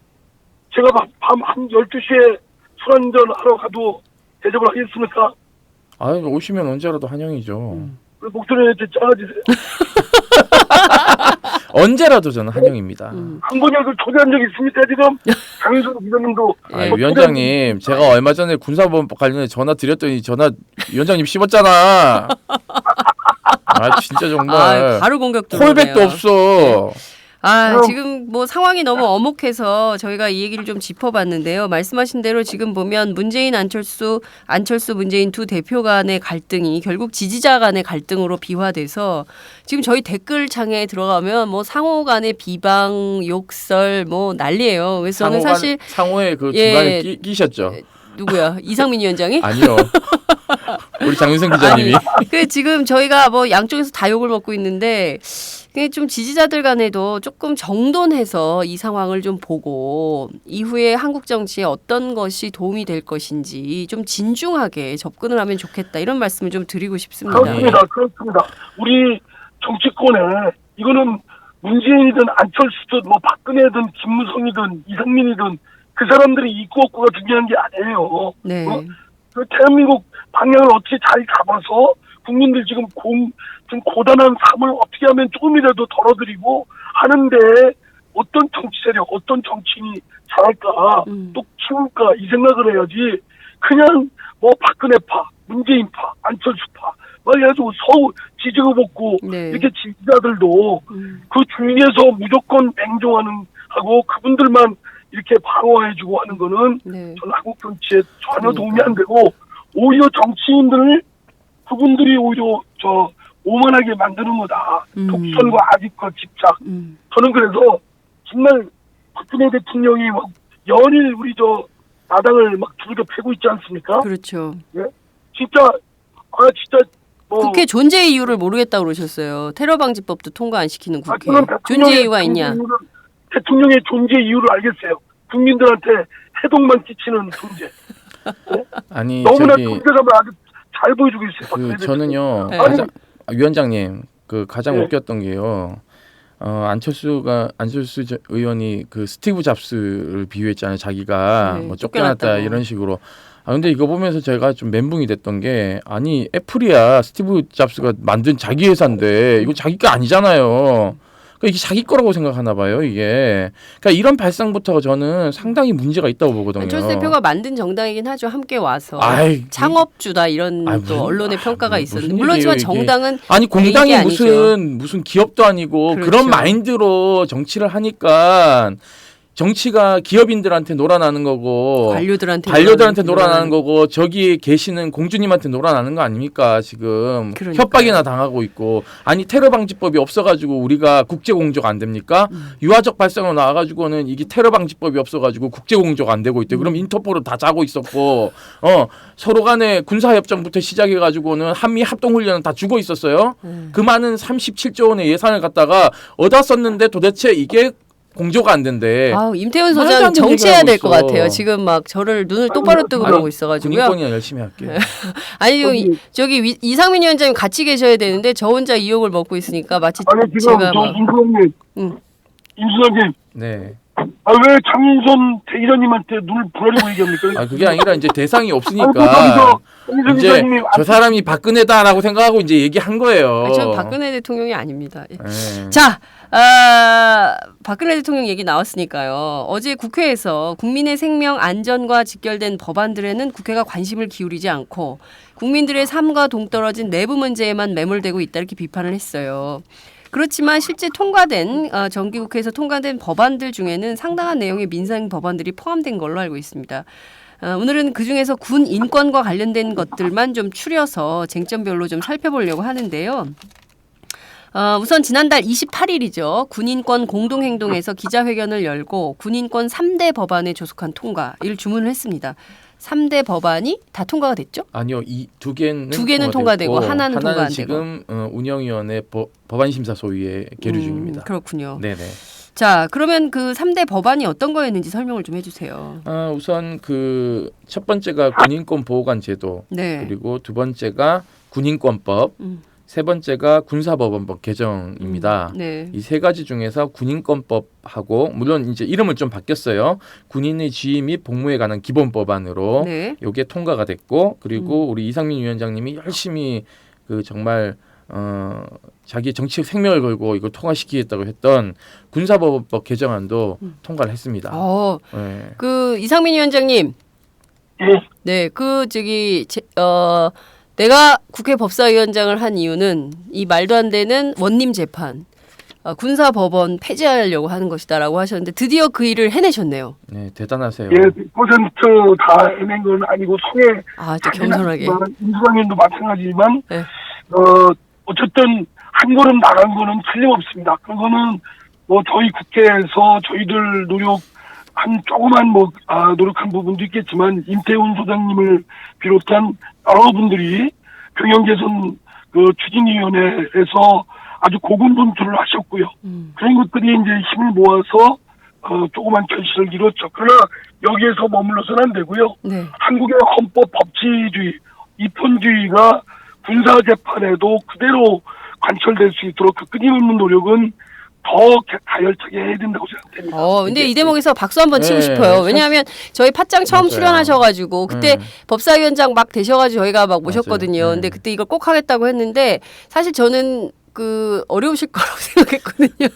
제가 밤 한 12시에 술 한잔 하러 가도 대접을 하겠습니까? 아, 오시면 언제라도 환영이죠. 왜 목소리한테 작아지세요? 언제라도 저는 환영입니다. 한 번이라도 초대한 적 있습니까 지금? 장윤선 기자님도. 아, 위원장님, 제가 얼마 전에 군사법 관련해 전화 드렸더니 전화 위원장님 씹었잖아. 아, 진짜 정말 바로 공격 들어오네요. 콜백도 없어. 지금 뭐 상황이 너무 엄혹해서 저희가 이 얘기를 좀 짚어봤는데요. 말씀하신 대로 지금 보면 문재인 안철수 문재인 두 대표 간의 갈등이 결국 지지자 간의 갈등으로 비화돼서 지금 저희 댓글창에 들어가면 뭐 상호 간의 비방, 욕설 뭐 난리예요. 그래서 저는 사실 상호에 그 중간에 끼셨죠? 누구야? 이상민 위원장이? 아니요. 우리 장윤선 기자님이. 그 지금 저희가 뭐 양쪽에서 다 욕을 먹고 있는데 좀 지지자들 간에도 조금 정돈해서 이 상황을 좀 보고 이후에 한국 정치에 어떤 것이 도움이 될 것인지 좀 진중하게 접근을 하면 좋겠다 이런 말씀을 좀 드리고 싶습니다. 그렇습니다. 우리 정치권에 이거는 문재인이든 안철수든 뭐 박근혜든 김무성이든 이상민이든 그 사람들이 있고 없고가 중요한 게 아니에요. 네. 그 대한민국 방향을 어떻게 잘 잡아서 국민들 지금 좀 고단한 삶을 어떻게 하면 조금이라도 덜어드리고 하는데 어떤 정치 세력, 어떤 정치인이 잘할까, 또 키울까 이 생각을 해야지 그냥 뭐 박근혜파, 문재인파, 안철수파 막 해가지고 서울 지지고 먹고 이렇게 지지자들도 그 주위에서 무조건 맹종하는 하고 그분들만 이렇게 방어해주고 하는 거는 저는 한국 정치에 전혀 도움이 안 되고 오히려 정치인들을 그분들이 오히려 오만하게 만드는 거다. 독선과 악의과 집착. 저는 그래서 정말 박근혜 대통령이 막 연일 우리 마당을 막 두들겨 패고 있지 않습니까? 그렇죠. 예? 진짜 국회 존재 이유를 모르겠다고 그러셨어요. 테러 방지법도 통과 안 시키는 국회. 존재 이유가 있냐? 대통령의 존재 이유를 알겠어요. 국민들한테 해독만 끼치는 존재. 네? 아니 너무나 존재감을 아주 잘 보여주고 있어요. 저는요. 위원장님 가장 웃겼던 게요. 안철수 의원이 그 스티브 잡스를 비유했잖아요. 자기가 뭐 쫓겨났다 이런 식으로. 근데 이거 보면서 제가 좀 멘붕이 됐던 게 아니 애플이야 스티브 잡스가 만든 자기 회사인데 이거 자기 거 아니잖아요. 이게 자기 거라고 생각하나 봐요, 이게. 그러니까 이런 발상부터 저는 상당히 문제가 있다고 보거든요. 안철수 대표가 만든 정당이긴 하죠. 함께 와서 창업주다 이런 또 언론의 평가가 있었는데 물론이지만 정당은 아니 공당이 무슨 기업도 아니고 그렇죠. 그런 마인드로 정치를 하니까. 정치가 기업인들한테 놀아나는 거고 관료들한테 놀아나는 거고 저기 계시는 공주님한테 놀아나는 거 아닙니까 지금. 그러니까요. 협박이나 당하고 있고 아니 테러 방지법이 없어가지고 우리가 국제 공조가 안 됩니까? 유화적 발상으로 나와가지고는 이게 테러 방지법이 없어가지고 국제 공조가 안 되고 있대. 그럼 인터폴을 다 짜고 있었고 서로 간에 군사협정부터 시작해가지고는 한미 합동훈련은 다 주고 있었어요. 그 많은 37조 원의 예산을 갖다가 어디다 썼는데 도대체 이게 공조가 안 된대. 임태훈 소장 정치해야 될 것 같아요. 지금 막 저를 눈을 똑바로 뜨고 보고 있어가지고요. 군인권이나 열심히 할게요. 아니 저기 이상민 위원장님 같이 계셔야 되는데 저 혼자 이 욕을 먹고 있으니까 마치 지금 제가 임수장님. 네. 왜 장윤선 대의원님한테 눈을 부라리고 얘기합니까? 그게 아니라 이제 대상이 없으니까 이제 저 사람이 박근혜다라고 생각하고 이제 얘기한 거예요. 저는 박근혜 대통령이 아닙니다. 자, 박근혜 대통령 얘기 나왔으니까요. 어제 국회에서 국민의 생명 안전과 직결된 법안들에는 국회가 관심을 기울이지 않고 국민들의 삶과 동떨어진 내부 문제에만 매몰되고 있다 이렇게 비판을 했어요. 그렇지만 실제 통과된 정기국회에서 통과된 법안들 중에는 상당한 내용의 민생 법안들이 포함된 걸로 알고 있습니다. 오늘은 그중에서 군 인권과 관련된 것들만 좀 추려서 쟁점별로 좀 살펴보려고 하는데요. 우선 지난달 28일이죠. 군인권 공동행동에서 기자회견을 열고 군인권 3대 법안에 조속한 통과를 주문을 했습니다. 3대 법안이 다 통과가 됐죠? 아니요. 두 개는 통과되고 하나는 통과 안 되고. 지금 운영위원회 법안심사소위에 계류 중입니다. 그렇군요. 네네. 자, 그러면 그 3대 법안이 어떤 거였는지 설명을 좀 해주세요. 우선 그 첫 번째가 군인권 보호관 제도, 그리고 두 번째가 군인권법, 세 번째가 군사법원법 개정입니다. 네. 이 세 가지 중에서 군인권법하고 물론 이제 이름을 좀 바뀌었어요. 군인의 지위 및 복무에 관한 기본법안으로 네. 요게 통과가 됐고 그리고 우리 이상민 위원장님이 열심히 그 정말 자기 정치적 생명을 걸고 이걸 통과시키겠다고 했던 군사법원법 개정안도 통과를 했습니다. 네. 그 이상민 위원장님. 예. 네, 내가 국회 법사위원장을 한 이유는 이 말도 안 되는 원님 재판, 군사법원 폐지하려고 하는 것이다라고 하셨는데 드디어 그 일을 해내셨네요. 네, 대단하세요. 예, 100%다 해낸 건 아니고 성에 좀 겸손하게. 민주당님도 마찬가지지만 네. 어쨌든 한 걸음 나간 거는 틀림없습니다. 그거는 뭐 저희 국회에서 저희들 조그만 노력한 부분도 있겠지만 임태훈 소장님을 비롯한 여러 분들이 병영 개선 추진위원회에서 아주 고군분투를 하셨고요. 그런 것들이 이제 힘을 모아서 조그만 결실을 이뤘죠. 그러나 여기에서 머물러서는 안 되고요. 네. 한국의 헌법 법치주의, 이권주의가 군사재판에도 그대로 관철될 수 있도록 그 끊임없는 노력은 더 가열차게 해야 된다고 생각됩니다. 근데 이 대목에서 박수 한번 치고 네, 싶어요. 왜냐하면 저희 팟짱 처음 맞아요. 출연하셔가지고 그때 법사위원장 막 되셔가지고 저희가 막 모셨거든요. 맞아요. 근데 그때 이걸 꼭 하겠다고 했는데 사실 저는 어려우실 거라고 생각했거든요.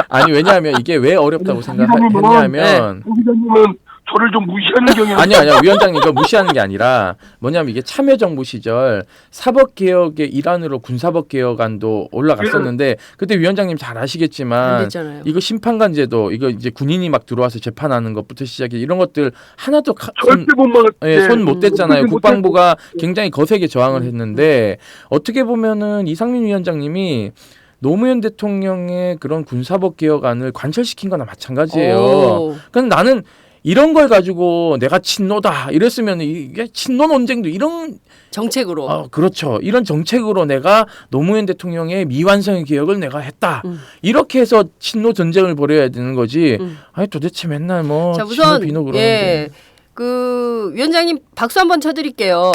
아니 왜냐하면 이게 왜 어렵다고 생각했냐면 고 기자님은 저를 좀 무시하는 경향이 아니요 위원장님 이거 무시하는 게 아니라 뭐냐면 이게 참여정부 시절 사법개혁의 일환으로 군사법개혁안도 올라갔었는데 그때 위원장님 잘 안 아시겠지만 됐잖아요. 이거 심판관제도 이거 이제 군인이 막 들어와서 재판하는 것부터 시작해 이런 것들 하나도 절대 못 막았. 손 못 댔잖아요. 못 국방부가 굉장히 거세게 저항을 했는데 어떻게 보면은 이상민 위원장님이 노무현 대통령의 그런 군사법 개혁안을 관철시킨 거나 마찬가지예요. 그러니까 나는 이런 걸 가지고 내가 친노다 이랬으면 이게 친노 논쟁도 이런 정책으로. 그렇죠. 이런 정책으로 내가 노무현 대통령의 미완성의 개혁을 내가 했다. 이렇게 해서 친노 전쟁을 벌여야 되는 거지. 아니 도대체 맨날 뭐 자, 친노 우선 비노 그러는데. 위원장님 박수 한번 쳐드릴게요.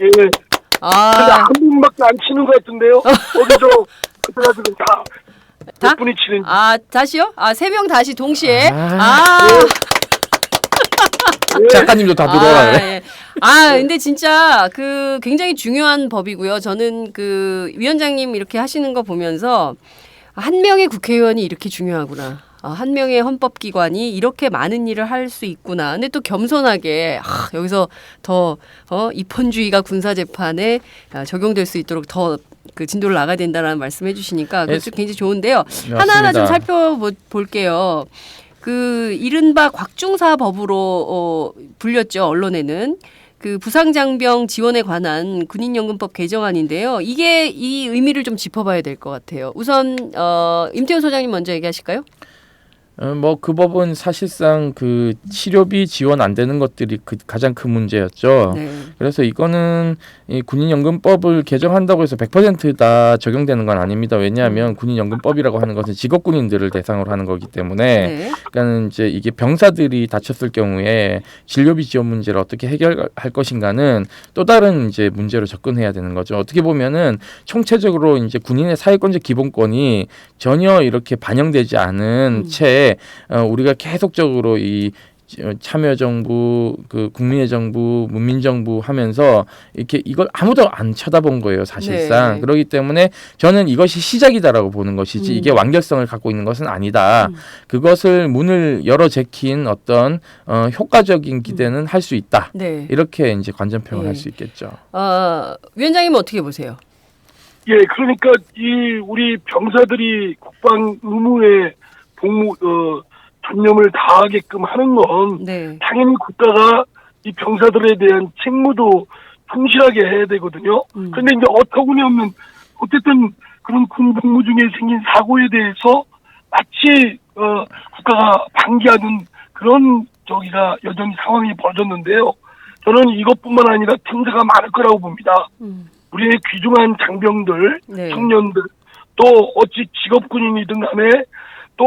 예. 근데 한 분밖에 안 치는 것 같은데요. 어디서 그래가지고 다? 몇 분이 치는. 다시요? 3명 다시 동시에. 작가님도 다 들어와요. 예. 근데 진짜 굉장히 중요한 법이고요. 저는 위원장님 이렇게 하시는 거 보면서 한 명의 국회의원이 이렇게 중요하구나. 한 명의 헌법기관이 이렇게 많은 일을 할 수 있구나. 근데 또 겸손하게 여기서 더 입헌주의가 군사재판에 적용될 수 있도록 더 진도를 나가야 된다라는 말씀해 주시니까 그것도 굉장히 좋은데요. 맞습니다. 하나하나 좀 살펴볼게요. 이른바 곽중사법으로 불렸죠. 언론에는. 부상장병 지원에 관한 군인연금법 개정안인데요. 이게 이 의미를 좀 짚어봐야 될 것 같아요. 우선 임태훈 소장님 먼저 얘기하실까요? 그 법은 사실상 치료비 지원 안 되는 것들이 가장 큰 문제였죠. 네. 그래서 이거는 이 군인연금법을 개정한다고 해서 100% 다 적용되는 건 아닙니다. 왜냐하면 군인연금법이라고 하는 것은 직업군인들을 대상으로 하는 거기 때문에, 그러니까 이제 이게 병사들이 다쳤을 경우에 진료비 지원 문제를 어떻게 해결할 것인가는 또 다른 이제 문제로 접근해야 되는 거죠. 어떻게 보면은 총체적으로 이제 군인의 사회권적 기본권이 전혀 이렇게 반영되지 않은 채 우리가 계속적으로 이 참여정부, 국민의 정부, 문민정부 하면서 이렇게 이걸 아무도 안 쳐다본 거예요, 사실상. 네. 그렇기 때문에 저는 이것이 시작이다라고 보는 것이지 이게 완결성을 갖고 있는 것은 아니다. 그것을 문을 열어 제킨 어떤 효과적인 기대는 할 수 있다. 네. 이렇게 이제 관전평을 할 수 있겠죠. 위원장님은 어떻게 보세요? 예, 그러니까 우리 병사들이 국방 의무에 전념을 다하게끔 하는 건 당연히 국가가 이 병사들에 대한 책무도 충실하게 해야 되거든요. 그런데 이제 어처구니없는 어쨌든 그런 군 복무 중에 생긴 사고에 대해서 마치 국가가 방기하는 그런 여전히 상황이 벌어졌는데요. 저는 이것뿐만 아니라 틈새가 많을 거라고 봅니다. 우리의 귀중한 장병들, 청년들, 또 어찌 직업군인이든 간에 또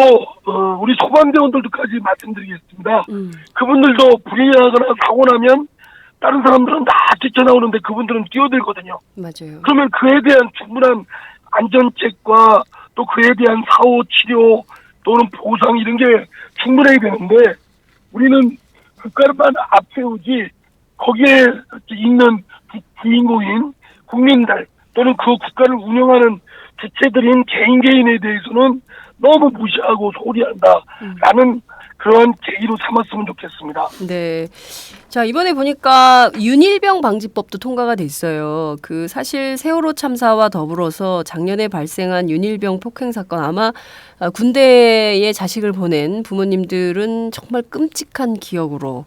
우리 소방대원들도까지 말씀드리겠습니다. 그분들도 불이하거나 사고 나면 다른 사람들은 다 뛰쳐나오는데 그분들은 뛰어들거든요. 맞아요. 그러면 그에 대한 충분한 안전책과 또 그에 대한 사후 치료 또는 보상 이런 게 충분해야 되는데 우리는 국가만 앞세우지 거기에 있는 주인공인 국민들 또는 그 국가를 운영하는 주체들인 개인에 대해서는 너무 무시하고 소리한다라는 그런 계기로 삼았으면 좋겠습니다. 네. 자, 이번에 보니까 윤일병 방지법도 통과가 됐어요. 그 사실 세월호 참사와 더불어서 작년에 발생한 윤일병 폭행 사건 아마 군대에 자식을 보낸 부모님들은 정말 끔찍한 기억으로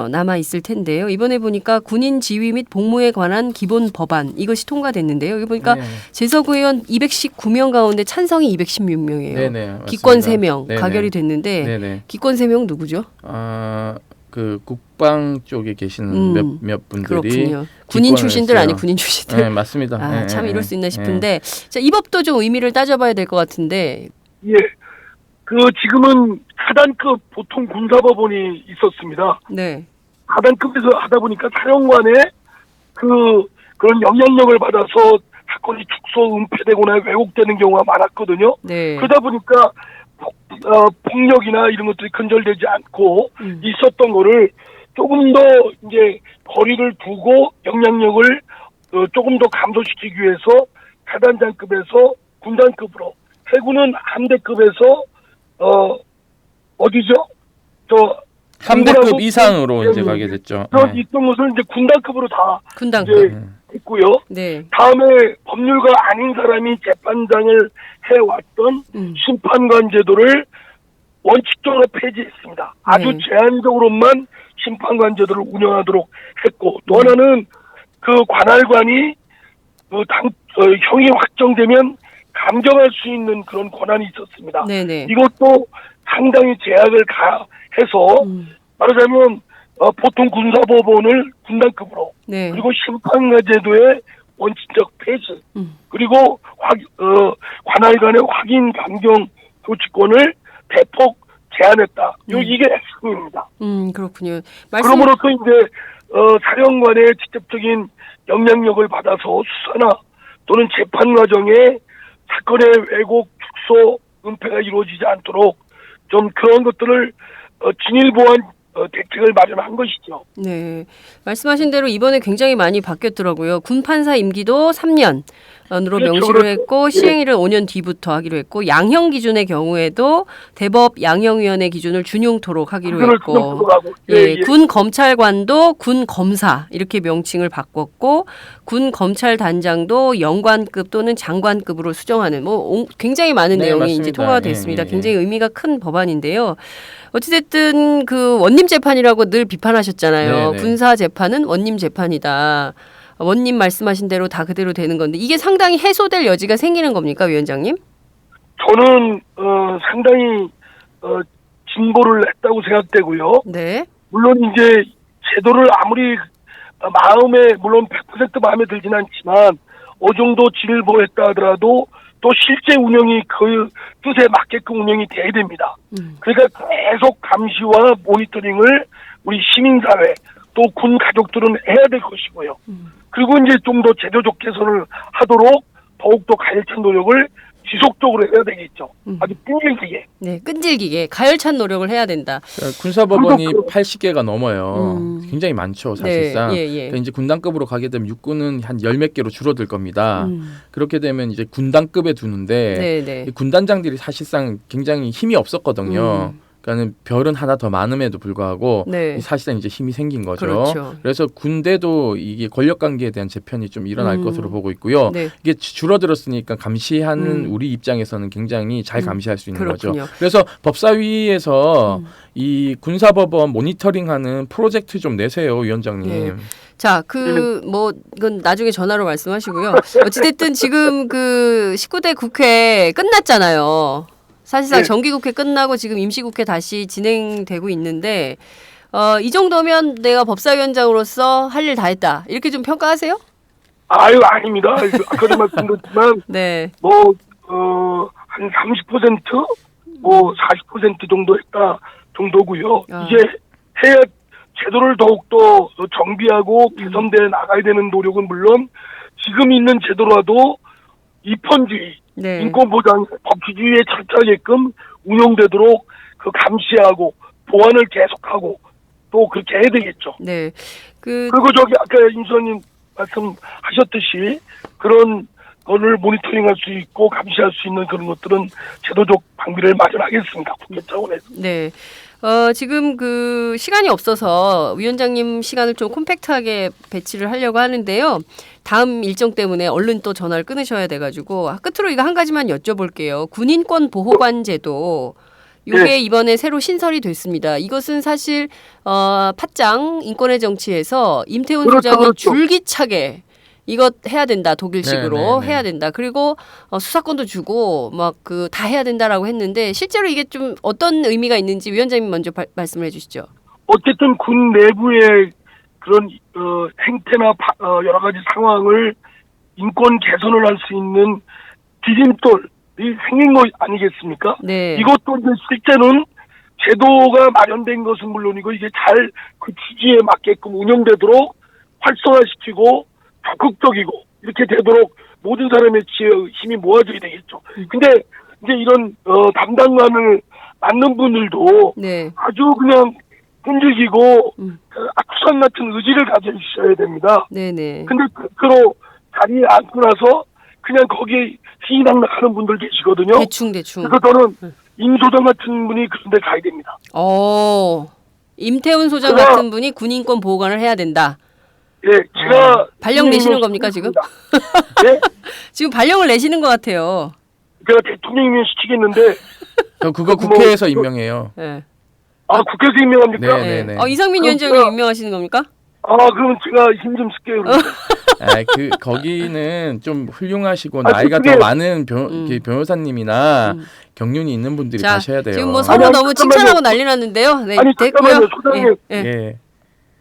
남아 있을 텐데요. 이번에 보니까 군인 지휘 및 복무에 관한 기본 법안 이것이 통과됐는데요. 여기 보니까 네. 재석 의원 219명 가운데 찬성이 216명이에요. 네네. 기권 맞습니다. 3명 네네. 가결이 됐는데 네네. 기권 3명 누구죠? 그 국방 쪽에 계시는 몇 분들이 그렇군요. 군인 출신들 했어요. 아니 군인 출신들. 네, 맞습니다. 아, 네, 참 네, 이럴 수 있나 네. 싶은데 자, 이 법도 좀 의미를 따져봐야 될 것 같은데. 예, 그 지금은 하단급 보통 군사법원이 있었습니다. 네. 하단급에서 하다 보니까 사령관의 그런 영향력을 받아서 사건이 축소, 은폐되거나 왜곡되는 경우가 많았거든요. 네. 그러다 보니까 폭력이나 이런 것들이 근절되지 않고 있었던 거를 조금 더 이제 거리를 두고 영향력을 조금 더 감소시키기 위해서 사단장급에서 군단급으로 해군은 함대급에서 어디죠? 함대급 공군하고 이상으로 이제 예, 가게 됐죠. 저 네. 있던 것을 이제 군단급으로 다 군단급. 이제 했고요. 네. 다음에 법률가 아닌 사람이 재판장을 해왔던 심판관 제도를 원칙적으로 폐지했습니다. 아주 네. 제한적으로만 심판관 제도를 운영하도록 했고 또 하나는 그 관할관이 형이 확정되면 감경할 수 있는 그런 권한이 있었습니다. 네네. 이것도 상당히 제약을 가해서 말하자면 보통 군사법원을 군단급으로 네. 그리고 심판관 제도의 원칙적 폐지 그리고 관할관의 확인 감경 조치권을 대폭 제한했다. 이게 핵심입니다. 그렇군요. 그러므로써 이제 사령관의 직접적인 영향력을 받아서 수사나 또는 재판 과정에 사건의 왜곡, 축소, 은폐가 이루어지지 않도록 좀 그런 것들을 진일보한 대책을 마련한 것이죠. 네. 말씀하신 대로 이번에 굉장히 많이 바뀌었더라고요. 군판사 임기도 3년으로 그렇죠, 명시를 그렇죠. 했고 시행일을 5년 뒤부터 하기로 했고 양형 기준의 경우에도 대법 양형위원회 기준을 준용토록 하기로 했고 예, 군 검찰관도 군 검사 이렇게 명칭을 바꿨고 군 검찰단장도 영관급 또는 장관급으로 수정하는 뭐 굉장히 많은 네, 내용이 맞습니다. 이제 통과가 됐습니다. 예. 굉장히 의미가 큰 법안인데요. 어찌됐든 그 원님 재판이라고 늘 비판하셨잖아요. 네네. 군사 재판은 원님 재판이다. 원님 말씀하신 대로 다 그대로 되는 건데 이게 상당히 해소될 여지가 생기는 겁니까, 위원장님? 저는 상당히 진보를 했다고 생각되고요. 네. 물론 이제 제도를 아무리 물론 100% 마음에 들진 않지만 어느 정도 진보했다 하더라도 또 실제 운영이 그 뜻에 맞게끔 운영이 돼야 됩니다. 그러니까 계속 감시와 모니터링을 우리 시민사회 또 군 가족들은 해야 될 것이고요. 그리고 이제 좀 더 제도적 개선을 하도록 더욱더 가열찬 노력을 지속적으로 해야 되겠죠. 아주 끈질기게. 네, 끈질기게 가열찬 노력을 해야 된다. 그러니까 군사법원이 80개가 넘어요. 굉장히 많죠, 사실상. 네, 예. 그러니까 이제 군단급으로 가게 되면 육군은 한 10몇 개로 줄어들 겁니다. 그렇게 되면 이제 군단급에 두는데 네. 이 군단장들이 사실상 굉장히 힘이 없었거든요. 그러니까는 별은 하나 더 많음에도 불구하고 네. 사실상 이제 힘이 생긴 거죠. 그렇죠. 그래서 군대도 이게 권력 관계에 대한 재편이 좀 일어날 것으로 보고 있고요. 네. 이게 줄어들었으니까 감시하는 우리 입장에서는 굉장히 잘 감시할 수 있는 그렇군요. 거죠. 그래서 법사위에서 이 군사법원 모니터링하는 프로젝트 좀 내세요, 위원장님. 네. 자, 그건 나중에 전화로 말씀하시고요. 어찌됐든 지금 그 19대 국회 끝났잖아요. 사실상 정기국회 끝나고 지금 임시국회 다시 진행되고 있는데 이 정도면 내가 법사위원장으로서 할 일 다 했다. 이렇게 좀 평가하세요? 아닙니다. 아까도 말씀드렸지만 네. 한 30%, 40% 정도 했다 정도고요. 이제 해야 제도를 더욱더 정비하고 개선돼 나가야 되는 노력은 물론 지금 있는 제도라도 입헌주의, 네. 인권보장, 법치주의에 철저하게끔 운영되도록 그 감시하고 보완을 계속하고 또 그렇게 해야 되겠죠. 네. 그리고 저기 아까 임수원님 말씀하셨듯이 그런 거를 모니터링할 수 있고 감시할 수 있는 그런 것들은 제도적 방비를 마련하겠습니다. 국회 차원에서. 네. 지금 그 시간이 없어서 위원장님 시간을 좀 콤팩트하게 배치를 하려고 하는데요. 다음 일정 때문에 얼른 또 전화를 끊으셔야 돼가지고 끝으로 이거 한 가지만 여쭤볼게요. 군인권 보호관 제도. 요게 네. 이번에 새로 신설이 됐습니다. 이것은 사실 팟짱 인권의 정치에서 임태훈 그렇죠, 소장이 그렇죠. 줄기차게 이것 해야 된다 독일식으로 네, 네, 네. 해야 된다. 그리고 수사권도 주고 막 그 다 해야 된다라고 했는데 실제로 이게 좀 어떤 의미가 있는지 위원장님 먼저 말씀을 해주시죠. 어쨌든 군 내부의 그런 행태나 여러 가지 상황을 인권 개선을 할 수 있는 디딤돌이 생긴 거 아니겠습니까? 네. 이것도 이제 실제는 제도가 마련된 것은 물론이고 이게 잘 그 취지에 맞게끔 운영되도록 활성화시키고 적극적이고 이렇게 되도록 모든 사람의 지혜, 힘이 모아져야 되겠죠. 근데 이제 이런 담당관을 맡는 분들도 네. 아주 그냥 끈질기고 악수산 같은 의지를 가지셔야 됩니다. 네네. 근데 그로 자리에 앉고 나서 그냥 거기에 희낙낙하는 분들 계시거든요. 대충. 그래서 저는 임 소장 같은 분이 그런 데 가야 됩니다. 임태훈 소장 제가- 같은 분이 군인권 보호관을 해야 된다. 예, 제가 발령 내시는 겁니까 지금? 예? 지금 발령을 내시는 것 같아요. 제가 대통령이면 시키겠는데 저 그거 뭐- 국회에서 임명해요. 네. 국회에서 임명합니까? 네. 이상민 그럼 위원장이 제가- 임명하시는 겁니까? 그럼 제가 힘 좀 쓸게요. 그러면. 거기는 좀 훌륭하시고 아, 나이가 그게- 더 많은 변호사님이나 경륜이 있는 분들이 자, 가셔야 돼요. 지금 뭐 서로 아니, 너무 잠깐만요. 칭찬하고 난리 났는데요. 네, 아니, 됐고요. 잠깐만요, 소장님. 예, 예. 예.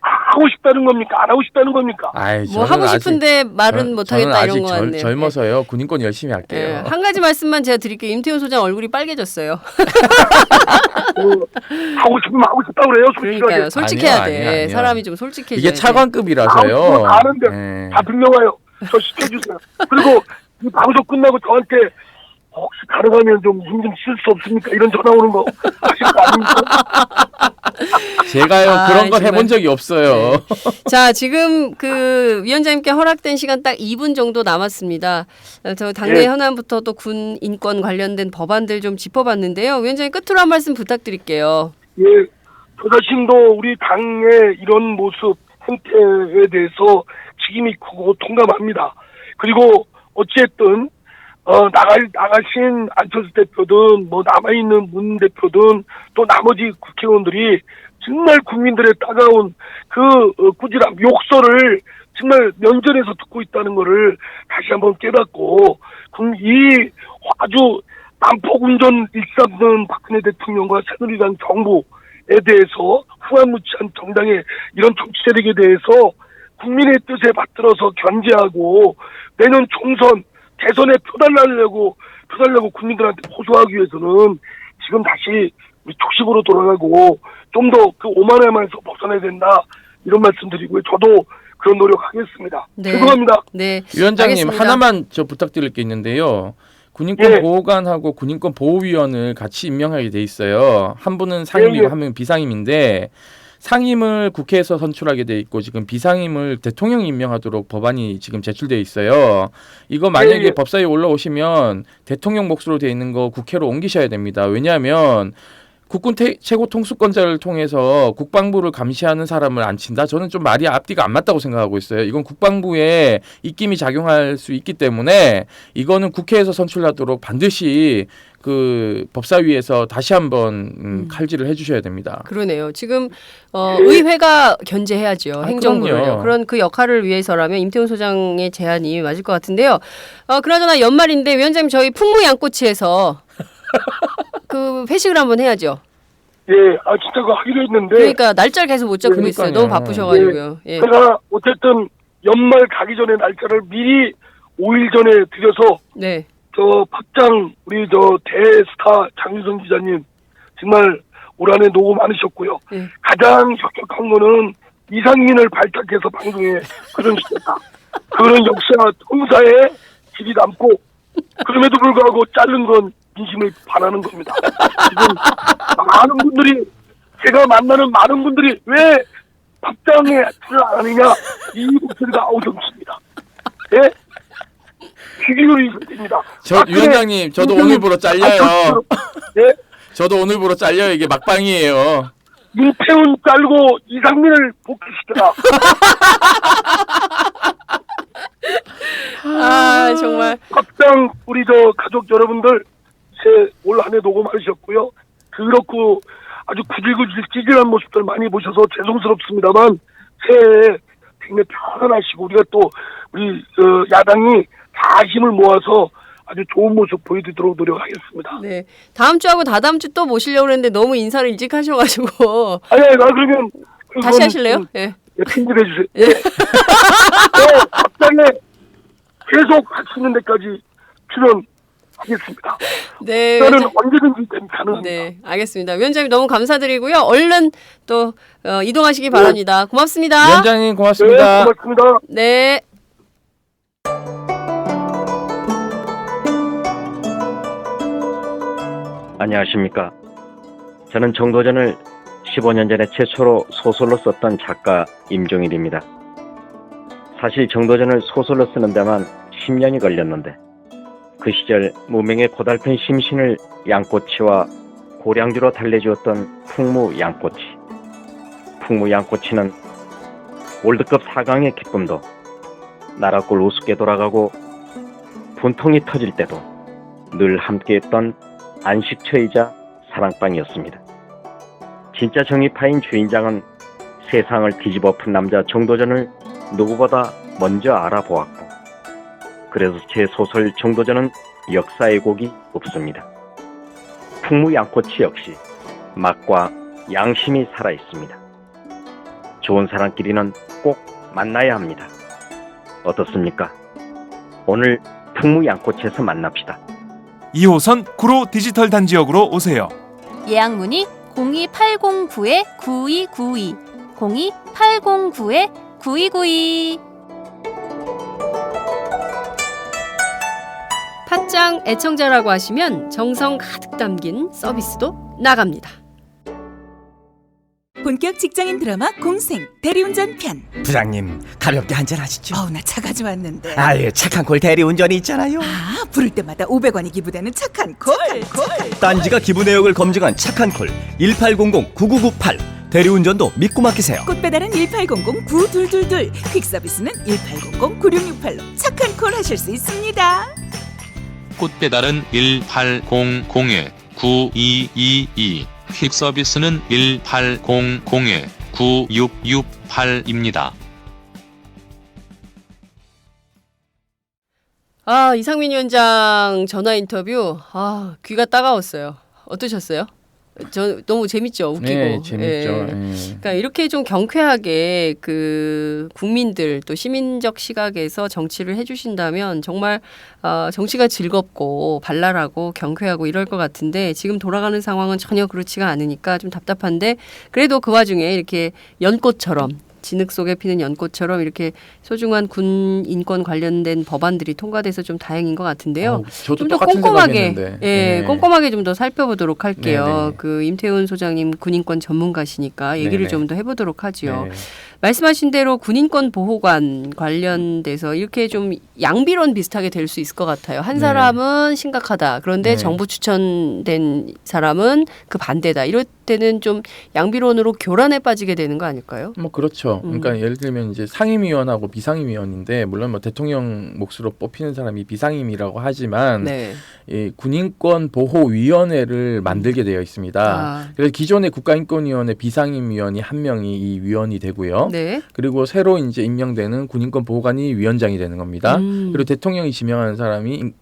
하고 싶다는 겁니까? 안 하고 싶다는 겁니까? 뭐 하고 싶은데 말은 못하겠다 저는 이런 거 아직 같네요. 젊어서요. 군인권 열심히 예. 할게요. 한 가지 말씀만 제가 드릴게요. 임태훈 소장 얼굴이 빨개졌어요. 하고 싶으면 하고 싶다고 그래요, 솔직하게. 그러니까요. 솔직해야 아니요, 돼. 아니요. 사람이 좀 솔직해져야 이게 돼. 차관급이라서요. 다 아는데 예. 다 들려와요. 저 시켜주세요. 그리고 이 방송 끝나고 저한테 혹시 가능하면 좀 힘 좀 쓸 수 없습니까? 이런 전화 오는 거 아실 거 아닙니까? 제가요 아, 그런 걸 정말. 해본 적이 없어요. 자, 지금 그 위원장님께 허락된 시간 딱 2분 정도 남았습니다. 저 당내 예. 현안부터 또 군 인권 관련된 법안들 좀 짚어봤는데요. 위원장님 끝으로 한 말씀 부탁드릴게요. 예, 저 자신도 우리 당의 이런 모습, 행태에 대해서 책임이 크고 동감합니다. 그리고 어쨌든 나가신 안철수 대표든 뭐 남아있는 문 대표든 또 나머지 국회의원들이 정말 국민들의 따가운 그 꾸지람, 욕설을 정말 면전에서 듣고 있다는 거를 다시 한번 깨닫고 이 아주 난폭 운전 일삼는 박근혜 대통령과 새누리당 정부에 대해서 후한무치한 정당의 이런 정치 세력에 대해서 국민의 뜻에 받들어서 견제하고 내년 총선 대선에 표달라고 국민들한테 호소하기 위해서는 지금 다시 우리 초심으로 돌아가고 좀 더 그 오만함에서 벗어나야 된다 이런 말씀드리고요. 저도 그런 노력하겠습니다. 네. 죄송합니다. 네. 위원장님 알겠습니다. 하나만 저 부탁드릴 게 있는데요. 군인권 예. 보호관하고 군인권 보호위원을 같이 임명하게 돼 있어요. 한 분은 상임이고 예. 한 명은 비상임인데 상임을 국회에서 선출하게 돼 있고 지금 비상임을 대통령이 임명하도록 법안이 지금 제출돼 있어요. 이거 만약에 예. 법사위에 올라오시면 대통령 몫으로 돼 있는 거 국회로 옮기셔야 됩니다. 왜냐하면 국군 최고 통수권자를 통해서 국방부를 감시하는 사람을 안 친다? 저는 좀 말이 앞뒤가 안 맞다고 생각하고 있어요. 이건 국방부에 입김이 작용할 수 있기 때문에 이거는 국회에서 선출하도록 반드시 그 법사위에서 다시 한번 칼질을 해주셔야 됩니다. 그러네요. 지금 의회가 견제해야죠. 행정부를요. 그럼요. 그런 그 역할을 위해서라면 임태훈 소장의 제안이 맞을 것 같은데요. 그나저나 연말인데 위원장님 저희 풍무양꼬치에서 그 회식을 한번 해야죠. 예, 진짜 그거 하기로 했는데 그러니까 날짜를 계속 못 잡고 있어요. 너무 그러니까요. 바쁘셔가지고요. 예. 제가 어쨌든 연말 가기 전에 날짜를 미리 5일 전에 드려서 네. 팟짱 우리 대스타 장유성 기자님 정말 올 한해 노고 많으셨고요. 네. 가장 혁혁한 거는 이상민을 발탁해서 방송에 그런시켰다. 그런 역사 홍사에 길이 남고 그럼에도 불구하고 자른 건 민심을 반하는 겁니다. 지금 많은 분들이 제가 만나는 많은 분들이 왜 답장에 출연 안 하느냐 이 목소리가 오tom습니다. 예? 귀기울이 됩니다. 위원장님, 저도 오늘부로 잘려요. 예? 저도 오늘부로 잘려요. 이게 막방이에요. 임태훈 잘고 이상민을 복귀시켜라. 아 정말 합당 우리 가족 여러분들 올 한해 노고 많으셨고요. 그렇고 아주 구질구질 찌질한 모습들 많이 보셔서 죄송스럽습니다만 새해에 굉장히 편안하시고 우리가 또 우리 야당이 다 힘을 모아서 아주 좋은 모습 보여드리도록 노력하겠습니다. 네 다음 주하고 다다음 주 또 모시려고 했는데 너무 인사를 일찍 하셔가지고 아니 그러면 다시 하실래요? 예. 편집해 주세요. 예. 합당에 계속 할 수 있는 데까지 출연하겠습니다. 네. 저는 언제든지 가능합니다. 네, 알겠습니다. 위원장님 너무 감사드리고요. 얼른 또 이동하시기 바랍니다. 고맙습니다. 위원장님 고맙습니다. 네, 고맙습니다. 네. 안녕하십니까. 저는 정도전을 15년 전에 최초로 소설로 썼던 작가 임종일입니다. 사실 정도전을 소설로 쓰는 데만 10년이 걸렸는데 그 시절 무명의 고달픈 심신을 양꼬치와 고량주로 달래주었던 풍무 양꼬치. 풍무 양꼬치는 월드컵 4강의 기쁨도 나라골 우습게 돌아가고 분통이 터질 때도 늘 함께했던 안식처이자 사랑방이었습니다. 진짜 정의파인 주인장은 세상을 뒤집어푼 남자 정도전을 누구보다 먼저 알아보았고 그래서 제 소설 정도전은 역사의 곡이 없습니다. 풍무 양꼬치 역시 맛과 양심이 살아있습니다. 좋은 사람끼리는 꼭 만나야 합니다. 어떻습니까? 오늘 풍무 양꼬치에서 만납시다. 2호선 구로 디지털 단지역으로 오세요. 예약 문의 02809-9292 02809-9292 팟짱 애청자라고 하시면 정성 가득 담긴 서비스도 나갑니다. 본격 직장인 드라마 공생 대리운전 편. 부장님 가볍게 한잔 하시죠. 나 차 가져왔는데. 아예 착한 콜 대리운전이 있잖아요. 부를 때마다 500원이 기부되는 착한 콜. 딴지가 기부 내역을 검증한 착한 콜 1800-9998 대리운전도 믿고 맡기세요. 꽃배달은 1800-9222 퀵서비스는 1800-9668로 착한 콜 하실 수 있습니다. 꽃배달은 1800-9222 퀵서비스는 1800-9668입니다. 아, 이상민 위원장 전화 인터뷰. 귀가 따가웠어요. 어떠셨어요? 저 너무 재밌죠, 웃기고. 네, 재밌죠. 그러니까 이렇게 좀 경쾌하게 그 국민들 또 시민적 시각에서 정치를 해주신다면 정말 정치가 즐겁고 발랄하고 경쾌하고 이럴 것 같은데 지금 돌아가는 상황은 전혀 그렇지가 않으니까 좀 답답한데 그래도 그 와중에 이렇게 연꽃처럼 진흙 속에 피는 연꽃처럼 이렇게 소중한 군 인권 관련된 법안들이 통과돼서 좀 다행인 것 같은데요. 저도 좀 더 똑같은 꼼꼼하게, 생각했는데. 꼼꼼하게 좀 더 살펴보도록 할게요. 네네. 그 임태훈 소장님 군인권 전문가시니까 얘기를 네네. 좀 더 해보도록 하죠. 네. 말씀하신 대로 군인권 보호관 관련돼서 이렇게 좀 양비론 비슷하게 될 수 있을 것 같아요. 한 사람은 심각하다. 그런데 네. 정부 추천된 사람은 그 반대다. 이럴 때는 좀 양비론으로 교란에 빠지게 되는 거 아닐까요? 뭐 그렇죠. 그러니까 예를 들면 이제 상임위원하고 비상임위원인데 물론 뭐 대통령 몫으로 뽑히는 사람이 비상임이라고 하지만 네. 이 군인권 보호위원회를 만들게 되어 있습니다. 그래서 기존의 국가인권위원회 비상임위원이 한 명이 이 위원이 되고요. 네. 그리고 새로 이제 임명되는 군인권 보호관이 위원장이 되는 겁니다. 그리고 대통령이 지명하는 사람이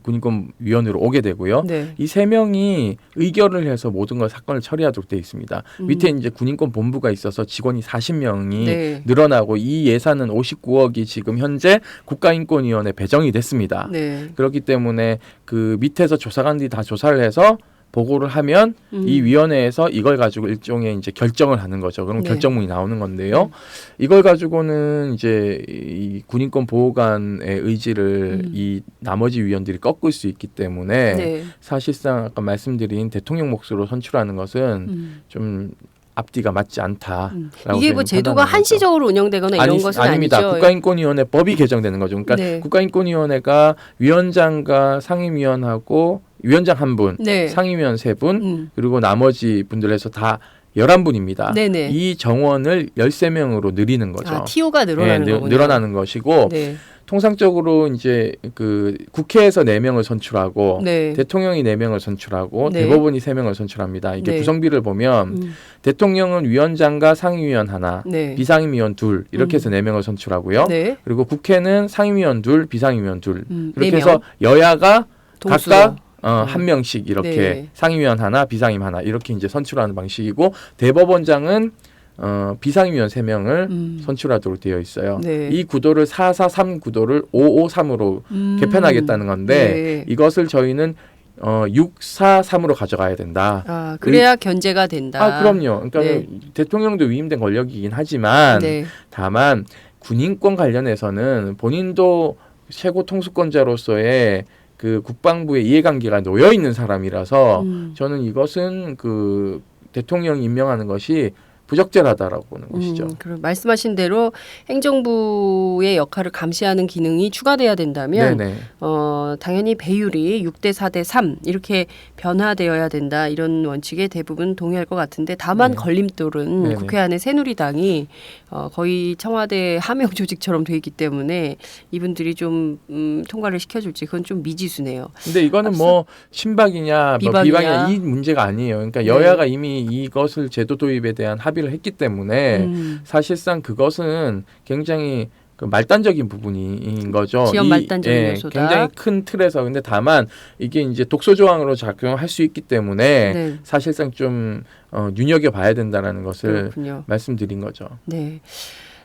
군인권위원으로 오게 되고요. 네. 이 세 명이 의결을 해서 모든 걸 사건을 처리하도록 되어 있습니다. 밑에 이제 군인권 본부가 있어서 직원이 40명이 네. 늘어나고 이 예산은 59억이 지금 현재 국가인권위원회 배정이 됐습니다. 네. 그렇기 때문에 그 밑에서 조사관들이 다 조사를 해서 보고를 하면 이 위원회에서 이걸 가지고 일종의 이제 결정을 하는 거죠. 그럼 네. 결정문이 나오는 건데요. 이걸 가지고는 이제 이 군인권 보호관의 의지를 이 나머지 위원들이 꺾을 수 있기 때문에 네. 사실상 아까 말씀드린 대통령 몫으로 선출하는 것은 좀 앞뒤가 맞지 않다라고 이게 뭐 저희는 제도가 판단하는 거죠. 한시적으로 운영되거나 이런 것은 아닙니다. 아니죠. 국가인권위원회 법이 개정되는 거죠. 그러니까 네. 국가인권위원회가 위원장과 상임위원하고 위원장 한 분, 네. 상임위원 세 분, 그리고 나머지 분들에서 다 11분입니다. 네네. 이 정원을 13명으로 늘리는 거죠. 아, TO가 늘어나는 거군요. 늘어나는 것이고 네. 통상적으로 이제 그 국회에서 4명을 선출하고 네. 대통령이 4명을 선출하고 네. 대법원이 3명을 선출합니다. 이게 네. 구성비를 보면 대통령은 위원장과 상임위원 하나, 네. 비상임위원 둘 이렇게 해서 4명을 선출하고요. 네. 그리고 국회는 상임위원 둘, 비상임위원 둘 이렇게 4명. 해서 여야가 동수로. 각각 한 명씩 이렇게 네. 상임위원 하나, 비상임 하나 이렇게 이제 선출하는 방식이고 대법원장은 비상임위원 3명을 선출하도록 되어 있어요. 네. 이 구도를 443 구도를 553으로 개편하겠다는 건데 네. 이것을 저희는 643으로 가져가야 된다. 아, 그래야 견제가 된다. 아, 그럼요. 그러니까 네. 대통령도 위임된 권력이긴 하지만 네. 다만 군인권 관련해서는 본인도 최고 통수권자로서의 그 국방부의 이해관계가 놓여 있는 사람이라서 저는 이것은 그 대통령 임명하는 것이 부적절하다라고 보는 것이죠. 그럼 말씀하신 대로 행정부의 역할을 감시하는 기능이 추가돼야 된다면 네네. 당연히 배율이 6대 4대 3 이렇게 변화되어야 된다 이런 원칙에 대부분 동의할 것 같은데 다만 네. 걸림돌은 네네. 국회 안에 새누리당이 거의 청와대 하명 조직처럼 돼 있기 때문에 이분들이 좀 통과를 시켜줄지 그건 좀 미지수네요. 근데 이거는 뭐 신박이냐 비박이냐. 비방이냐 이 문제가 아니에요. 그러니까 여야가 이미 이것을 제도 도입에 대한 합의를 했기 때문에 사실상 그것은 굉장히 그 말단적인 부분인 거죠. 지연 말단적인 요소다. 굉장히 큰 틀에서 근데 다만 이게 이제 독소 조항으로 작용할 수 있기 때문에 네. 사실상 좀 눈여겨봐야 된다라는 것을 그렇군요. 말씀드린 거죠. 네.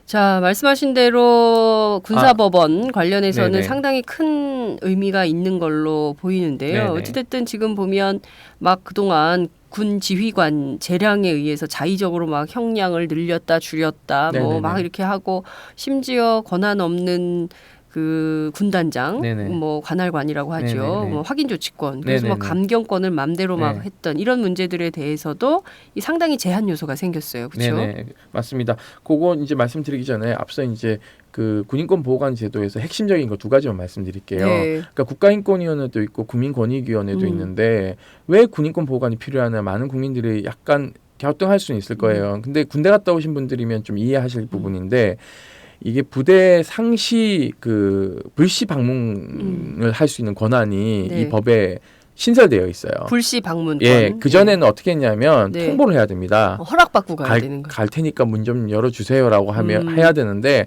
자, 말씀하신 대로 군사법원 관련해서는 네네. 상당히 큰 의미가 있는 걸로 보이는데요. 네네. 어찌됐든 지금 보면 막 그동안 군 지휘관 재량에 의해서 자의적으로 막 형량을 늘렸다 줄였다 뭐 네네네. 막 이렇게 하고 심지어 권한 없는 그 군단장 네네. 뭐 관할관이라고 하죠. 네네네. 뭐 확인 조치권 그래서 뭐 네네네. 감경권을 맘대로 막 네. 했던 이런 문제들에 대해서도 이 상당히 제한 요소가 생겼어요. 그렇죠? 네네 맞습니다. 그거 이제 말씀드리기 전에 앞서 이제 그 군인권 보호관 제도에서 핵심적인 거 2가지만 말씀드릴게요. 네. 그러니까 국가인권위원회도 있고 국민권익위원회도 있는데 왜 군인권 보호관이 필요하냐 많은 국민들이 약간 갸우뚱할 수는 있을 거예요. 근데 군대 갔다 오신 분들이면 좀 이해하실 부분인데 이게 부대 상시 그 불시 방문을 할 수 있는 권한이 네. 이 법에 신설되어 있어요. 불시 방문권. 예, 그 전에는 어떻게 했냐면 네. 통보를 해야 됩니다. 허락받고 가야 되는 거예요. 갈 테니까 문 좀 열어주세요라고 하면 해야 되는데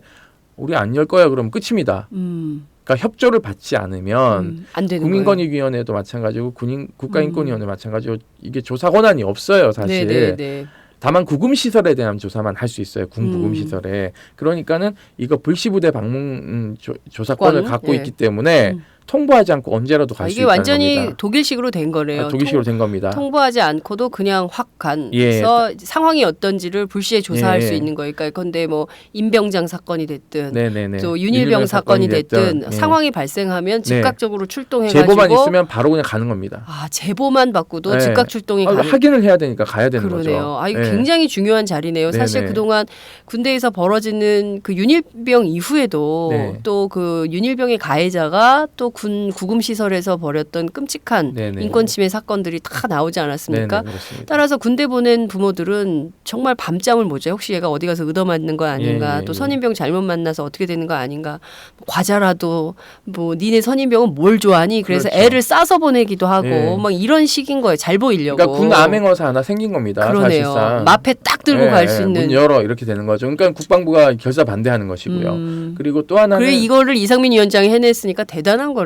우리 안 열 거야 그러면 끝입니다. 그러니까 협조를 받지 않으면 안 되는 국민권익위원회도 마찬가지고 국가인권위원회 마찬가지고 이게 조사 권한이 없어요 사실. 네네네. 다만 구금 시설에 대한 조사만 할 수 있어요. 군 구금 시설에. 그러니까는 이거 불시부대 방문 조사권을 갖고 예. 있기 때문에 통보하지 않고 언제라도 갈 수 이게 있다는 완전히 겁니다. 독일식으로 된 거네요. 독일식으로 된 겁니다. 통보하지 않고도 그냥 확 간서 예. 상황이 어떤지를 불시에 조사할 예. 수 있는 거니까 근데 뭐 임병장 사건이 됐든 네네네. 또 윤일병 사건이 됐든 예. 상황이 발생하면 즉각적으로 출동해가지고 제보만 있으면 바로 그냥 가는 겁니다. 아 제보만 받고도 네. 즉각 출동이 가능. 확인을 해야 되니까 가야 되는 그러네요. 거죠. 아, 이거 예. 굉장히 중요한 자리네요. 사실 네네. 그동안 군대에서 벌어지는 그 윤일병 이후에도 네. 또 그 윤일병의 가해자가 또 군 구금 시설에서 벌였던 끔찍한 네네. 인권 침해 사건들이 다 나오지 않았습니까? 네네, 그렇습니다. 따라서 군대 보낸 부모들은 정말 밤잠을 못 자요. 혹시 얘가 어디 가서 얻어맞는 거 아닌가? 예, 예, 또 예. 선임병 잘못 만나서 어떻게 되는 거 아닌가? 과자라도 뭐 니네 선임병은 뭘 좋아하니? 그래서 그렇죠. 애를 싸서 보내기도 하고 예. 막 이런 식인 거예요. 잘 보이려고. 그러니까 군 암행어사 하나 생긴 겁니다. 그러네요. 사실상. 마패 딱 들고 갈 수 있는. 문 열어 이렇게 되는 거죠. 그러니까 국방부가 결사 반대하는 것이고요. 그리고 또 하나는 그래 이거를 이상민 위원장이 해냈으니까 대단한 거네요.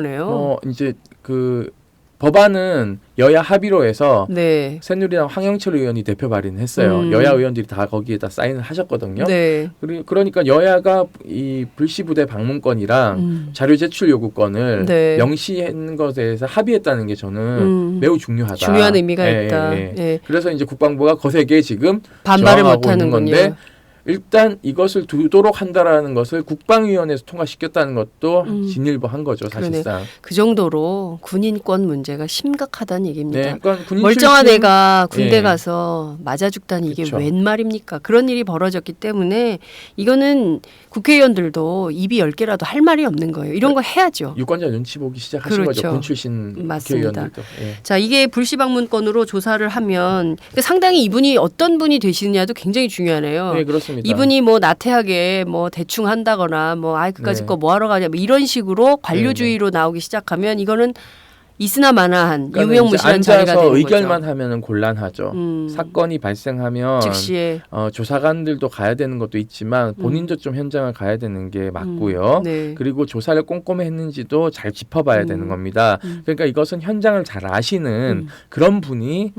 이제 그 법안은 여야 합의로 해서 네. 새누리당 황영철 의원이 대표 발의했어요. 여야 의원들이 다 거기에다 사인을 하셨거든요. 네. 그러니까 여야가 이 불시부대 방문권이랑 자료 제출 요구권을 네. 명시한 것에 대해서 합의했다는 게 저는 매우 중요하다. 중요한 의미가 예, 있다. 예, 예. 예. 그래서 이제 국방부가 거세게 지금 반발을 저항하고 못 하는 있는 건데 일단 이것을 두도록 한다라는 것을 국방위원회에서 통과시켰다는 것도 진일보한 거죠, 사실상. 그 정도로 군인권 문제가 심각하다는 얘기입니다. 네, 그러니까 군인 멀쩡한 출신- 애가 군대 예. 가서 맞아 죽다니 이게 그쵸. 웬 말입니까? 그런 일이 벌어졌기 때문에 이거는 국회의원들도 입이 10개라도 할 말이 없는 거예요. 이런 거 해야죠. 유권자 눈치 보기 시작하신 그렇죠. 거죠, 군 출신 맞습니다. 국회의원들도. 예. 자, 이게 불시방문권으로 조사를 하면 상당히 이분이 어떤 분이 되시느냐도 굉장히 중요하네요. 네, 그렇습니다. 이분이 뭐 나태하게 뭐 대충 한다거나 뭐 아이 그까짓 네. 거 뭐 하러 가냐 뭐 이런 식으로 관료주의로 나오기 시작하면 이거는 있으나마나한 그러니까 유명무실한 이제 자리가 앉아서 되는 의결만 거죠. 하면은 곤란하죠. 사건이 발생하면 즉시에 조사관들도 가야 되는 것도 있지만 본인도 좀 현장을 가야 되는 게 맞고요. 네. 그리고 조사를 꼼꼼히 했는지도 잘 짚어봐야 되는 겁니다. 그러니까 이것은 현장을 잘 아시는 그런 분이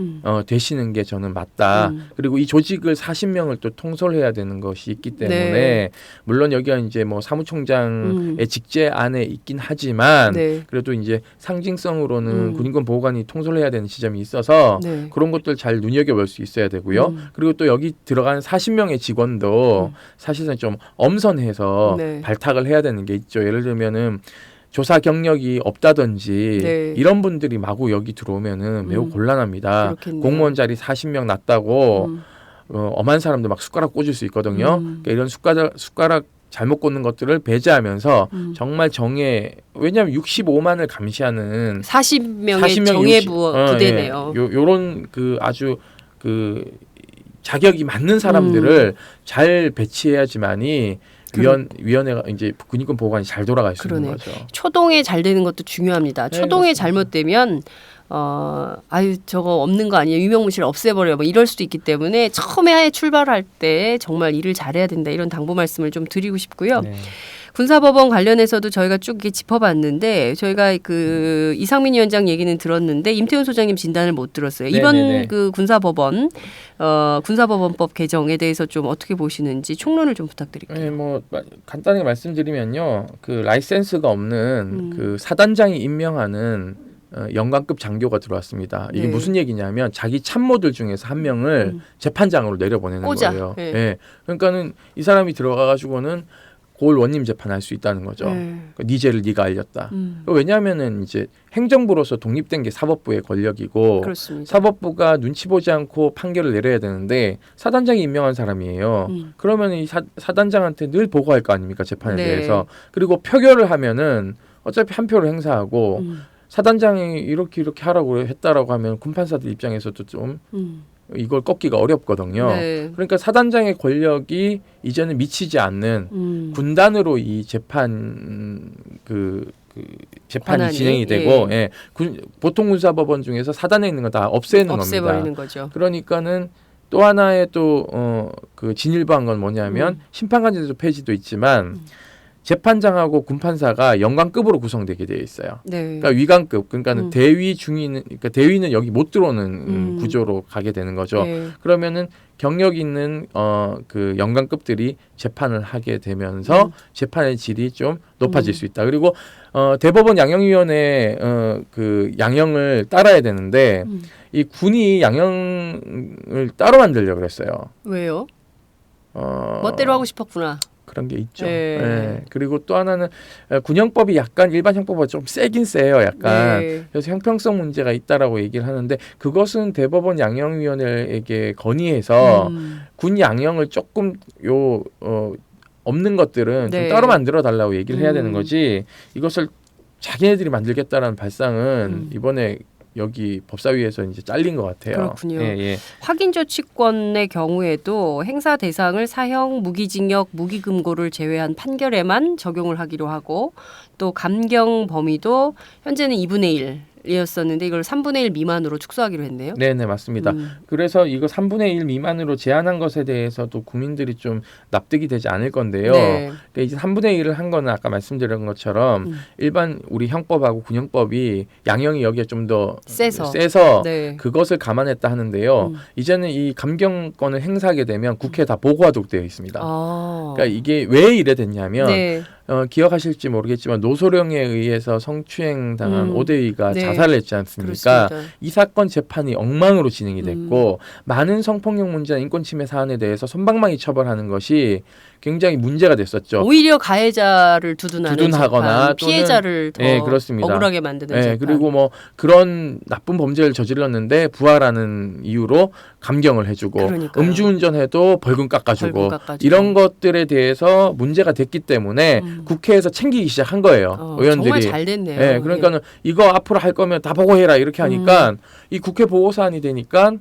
되시는 게 저는 맞다. 그리고 이 조직을 40명을 또 통솔해야 되는 것이 있기 때문에 네. 물론 여기가 이제 뭐 사무총장의 직제 안에 있긴 하지만 네. 그래도 이제 상징성으로는 군인권 보호관이 통솔해야 되는 지점이 있어서 네. 그런 것들 잘 눈여겨볼 수 있어야 되고요. 그리고 또 여기 들어가는 40명의 직원도 사실상 좀 엄선해서 네. 발탁을 해야 되는 게 있죠. 예를 들면은 조사 경력이 없다든지 네. 이런 분들이 마구 여기 들어오면은 매우 곤란합니다. 그렇겠네요. 공무원 자리 40명 났다고 엄한 사람들 막 숟가락 꽂을 수 있거든요. 그러니까 이런 숟가락 잘못 꽂는 것들을 배제하면서 정말 왜냐하면 65만을 감시하는 40명의 정예부 부대네요. 요런 그 아주 그 자격이 맞는 사람들을 잘 배치해야지만이 위원회가 이제 군인권 보호관이 잘 돌아갈 수 있는 거죠. 초동에 잘 되는 것도 중요합니다. 네, 초동에 그렇습니다. 잘못되면 아유 저거 없는 거 아니에요. 유명무실 없애버려. 뭐 이럴 수도 있기 때문에 처음에 출발할 때 정말 일을 잘해야 된다. 이런 당부 말씀을 좀 드리고 싶고요. 네. 군사법원 관련해서도 저희가 쭉 이렇게 짚어봤는데 저희가 그 이상민 위원장 얘기는 들었는데 임태훈 소장님 진단을 못 들었어요. 이번 네네네. 그 군사법원법 개정에 대해서 좀 어떻게 보시는지 총론을 좀 부탁드릴게요. 네, 뭐 간단하게 말씀드리면요, 그 라이센스가 없는 그 사단장이 임명하는 영관급 장교가 들어왔습니다. 이게 네. 무슨 얘기냐면 자기 참모들 중에서 한 명을 재판장으로 내려보내는 꽂아. 거예요. 네. 예. 그러니까는 이 사람이 들어가가지고는 고을 원님 재판할 수 있다는 거죠. 네 죄를 네가 알렸다. 왜냐하면은 이제 행정부로서 독립된 게 사법부의 권력이고 그렇습니다. 사법부가 눈치 보지 않고 판결을 내려야 되는데 사단장이 임명한 사람이에요. 그러면 이 사단장한테 늘 보고할 거 아닙니까, 재판에 네. 대해서. 그리고 표결을 하면은 어차피 한 표를 행사하고 사단장이 이렇게 하라고 했다라고 하면 군판사들 입장에서도 좀 이걸 꺾기가 어렵거든요. 네. 그러니까 사단장의 권력이 이제는 미치지 않는 군단으로 이 재판이 권한이, 진행이 되고, 예. 보통 군사법원 중에서 사단에 있는 거 다 없애버리는 겁니다. 거죠. 그러니까는 또 하나의 그 진일보한 건 뭐냐면 심판관제도 폐지도 있지만 재판장하고 군판사가 영관급으로 구성되게 되어 있어요. 네. 그러니까 위관급, 그러니까는 대위 중위는, 그러니까 대위는 여기 못 들어오는 구조로 가게 되는 거죠. 네. 그러면은 경력 있는 그 영관급들이 재판을 하게 되면서 재판의 질이 좀 높아질 수 있다. 그리고 대법원 양형위원회 그 양형을 따라야 되는데 이 군이 양형을 따로 만들려고 그랬어요. 왜요? 멋대로 하고 싶었구나. 그런 게 있죠. 네. 네. 그리고 또 하나는 군형법이 약간 일반 형법보다 좀 세긴 세요. 약간. 네. 그래서 형평성 문제가 있다라고 얘기를 하는데 그것은 대법원 양형위원회에게 건의해서 군 양형을 조금 없는 것들은 네. 좀 따로 만들어 달라고 얘기를 해야 되는 거지. 이것을 자기네들이 만들겠다라는 발상은 이번에 여기 법사위에서 이제 잘린 것 같아요. 그렇군요. 예, 예. 확인 조치권의 경우에도 행사 대상을 사형, 무기징역, 무기금고를 제외한 판결에만 적용을 하기로 하고 또 감경 범위도 현재는 2분의 1 1이었었는데 이걸 3분의 1 미만으로 축소하기로 했네요. 네네 맞습니다. 그래서 이거 3분의 1 미만으로 제한한 것에 대해서도 국민들이 좀 납득이 되지 않을 건데요. 네. 그러니까 이제 3분의 1을 한 거는 아까 말씀드린 것처럼 일반 우리 형법하고 군형법이 양형이 여기에 좀 더 세서 네. 그것을 감안했다 하는데요. 이제는 이 감경권을 행사하게 되면 국회에 다 보고하도록 되어 있습니다. 그러니까 이게 왜 이래 됐냐면 네. 기억하실지 모르겠지만 노소령에 의해서 성추행 당한 오대위가 네. 자살을 했지 않습니까? 그렇습니다. 이 사건 재판이 엉망으로 진행이 됐고 많은 성폭력 문제나 인권침해 사안에 대해서 솜방망이 처벌하는 것이 굉장히 문제가 됐었죠. 오히려 가해자를 두둔하거나 피해자를 더 네, 그렇습니다. 억울하게 만드는 네, 재판. 그리고 뭐 그런 나쁜 범죄를 저질렀는데 부활하는 이유로 감경을 해주고 그러니까요. 음주운전해도 벌금 깎아주고 이런 것들에 대해서 문제가 됐기 때문에 국회에서 챙기기 시작한 거예요. 의원들이. 정말 잘 됐네요. 네, 그러니까는 이거 앞으로 할 거면 다 보고해라 이렇게 하니까 이 국회 보고 사안이 되니까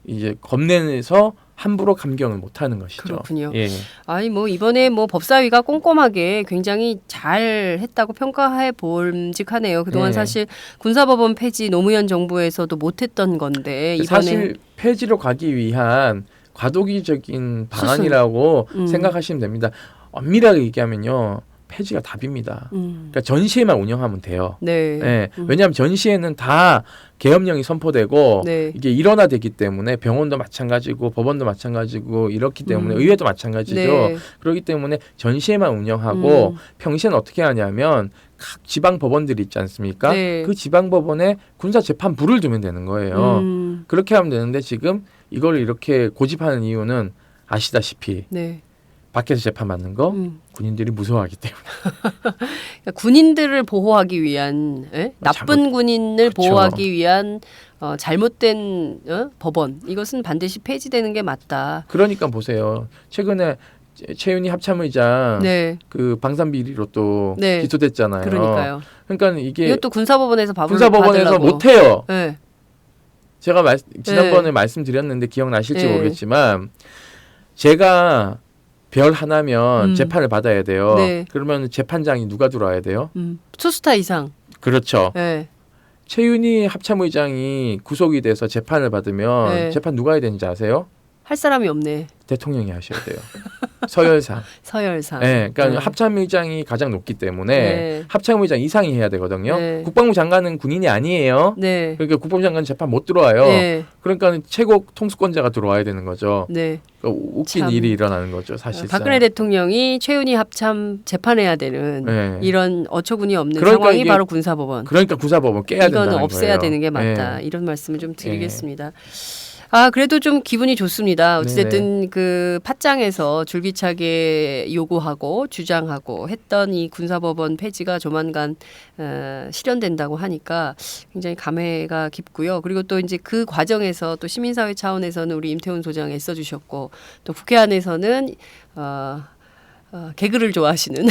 이제 겁내서 함부로 감경을 못 하는 것이죠. 그렇군요. 예. 아니 뭐 이번에 뭐 법사위가 꼼꼼하게 굉장히 잘 했다고 평가해 볼직하네요. 그동안 네. 사실 군사법원 폐지 노무현 정부에서도 못했던 건데 이번에 사실 폐지로 가기 위한 과도기적인 방안이라고 생각하시면 됩니다. 엄밀하게 얘기하면요. 폐지가 답입니다. 그러니까 전시회만 운영하면 돼요. 네. 네. 왜냐하면 전시회는 다 계엄령이 선포되고 네. 이게 일원화되기 때문에 병원도 마찬가지고 법원도 마찬가지고 이렇기 때문에 의회도 마찬가지죠. 네. 그렇기 때문에 전시회만 운영하고 평시에는 어떻게 하냐면 각 지방 법원들이 있지 않습니까? 네. 그 지방 법원에 군사 재판부를 두면 되는 거예요. 그렇게 하면 되는데 지금 이걸 이렇게 고집하는 이유는 아시다시피 네. 밖에서 재판 받는 거 군인들이 무서워하기 때문에. 그러니까 군인들을 보호하기 위한 나쁜 군인을 그렇죠. 보호하기 위한 잘못된 법원 이것은 반드시 폐지되는 게 맞다. 그러니까 보세요. 최근에 최윤희 합참의장 네. 그 방산 비리로 또 네. 기소됐잖아요. 그러니까요. 그러니까 이게 이것도 군사법원에서 군사법원에서 못 해요. 네. 제가 지난번에 말씀드렸는데 기억나실지 네. 모르겠지만 제가 별 하나면 재판을 받아야 돼요. 네. 그러면 재판장이 누가 들어와야 돼요? 투스타 이상. 그렇죠. 네. 최윤희 합참의장이 구속이 돼서 재판을 받으면 네. 재판 누가 해야 되는지 아세요? 할 사람이 없네. 대통령이 하셔야 돼요. 서열상. 서열상. 네, 그러니까 네. 합참의장이 가장 높기 때문에 네. 합참의장 이상이 해야 되거든요. 네. 국방부 장관은 군인이 아니에요. 네. 그러니까 국방부 장관 재판 못 들어와요. 네. 그러니까 최고 통수권자가 들어와야 되는 거죠. 네. 그러니까 웃긴 참. 일이 일어나는 거죠, 사실상. 박근혜 대통령이 최윤희 합참 재판해야 되는 네. 이런 어처구니 없는 그러니까 상황이 이게- 바로 군사법원. 그러니까 군사법원 깨야 된다는 이거는 거예요. 없애야 되는 게 맞다. 네. 이런 말씀을 좀 드리겠습니다. 아 그래도 좀 기분이 좋습니다. 어쨌든 그 팟짱에서 줄기차게 요구하고 주장하고 했던 이 군사법원 폐지가 조만간 실현된다고 하니까 굉장히 감회가 깊고요. 그리고 또 이제 그 과정에서 또 시민사회 차원에서는 우리 임태훈 소장 애써주셨고 또 국회 안에서는 개그를 좋아하시는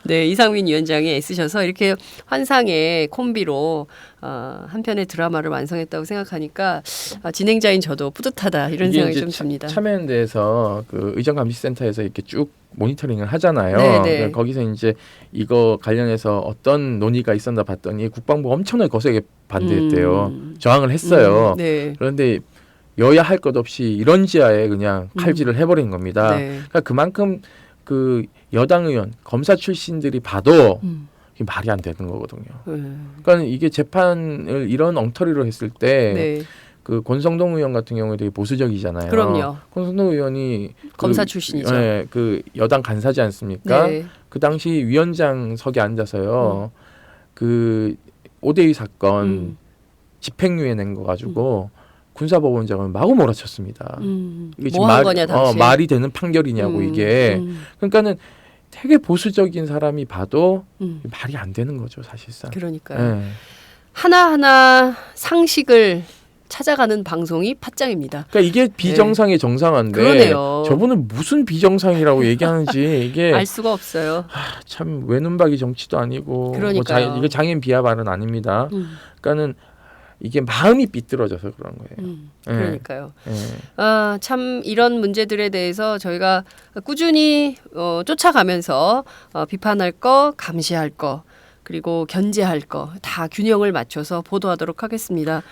네, 이상민 위원장이 애쓰셔서 이렇게 환상의 콤비로 한 편의 드라마를 완성했다고 생각하니까 진행자인 저도 뿌듯하다 이런 생각이 좀 듭니다. 참여연대에서 그 의정감시센터에서 이렇게 쭉 모니터링을 하잖아요. 네, 네. 그러니까 거기서 이제 이거 관련해서 어떤 논의가 있었나 봤더니 국방부가 엄청나게 거세게 반대했대요. 저항을 했어요. 네. 그런데 여야 할 것 없이 이런 지하에 그냥 칼질을 해버린 겁니다. 네. 그러니까 그만큼 그 여당 의원, 검사 출신들이 봐도 이게 말이 안 되는 거거든요. 그러니까 이게 재판을 이런 엉터리로 했을 때 네. 그 권성동 의원 같은 경우에 되게 보수적이잖아요. 그럼요. 권성동 의원이 검사 출신이죠. 네, 그 여당 간사지 않습니까? 네. 그 당시 위원장석에 앉아서요. 그 오대위 사건 집행유예 낸 거 가지고 군사법원장은 마구 몰아쳤습니다. 이게 지금 뭐 한 거냐 당시. 말이 되는 판결이냐고 이게. 그러니까는 되게 보수적인 사람이 봐도 말이 안 되는 거죠 사실상. 그러니까요. 네. 하나하나 상식을 찾아가는 방송이 팟짱입니다. 그러니까 이게 비정상의 정상화인데 그러네요. 저분은 무슨 비정상이라고 얘기하는지 이게 알 수가 없어요. 참 외눈박이 정치도 아니고 그러니까요. 이거 장인 비하 발언 아닙니다. 그러니까는 이게 마음이 삐뚤어져서 그런 거예요. 그러니까요. 네. 참 이런 문제들에 대해서 저희가 꾸준히 쫓아가면서 비판할 거, 감시할 거, 그리고 견제할 거 다 균형을 맞춰서 보도하도록 하겠습니다.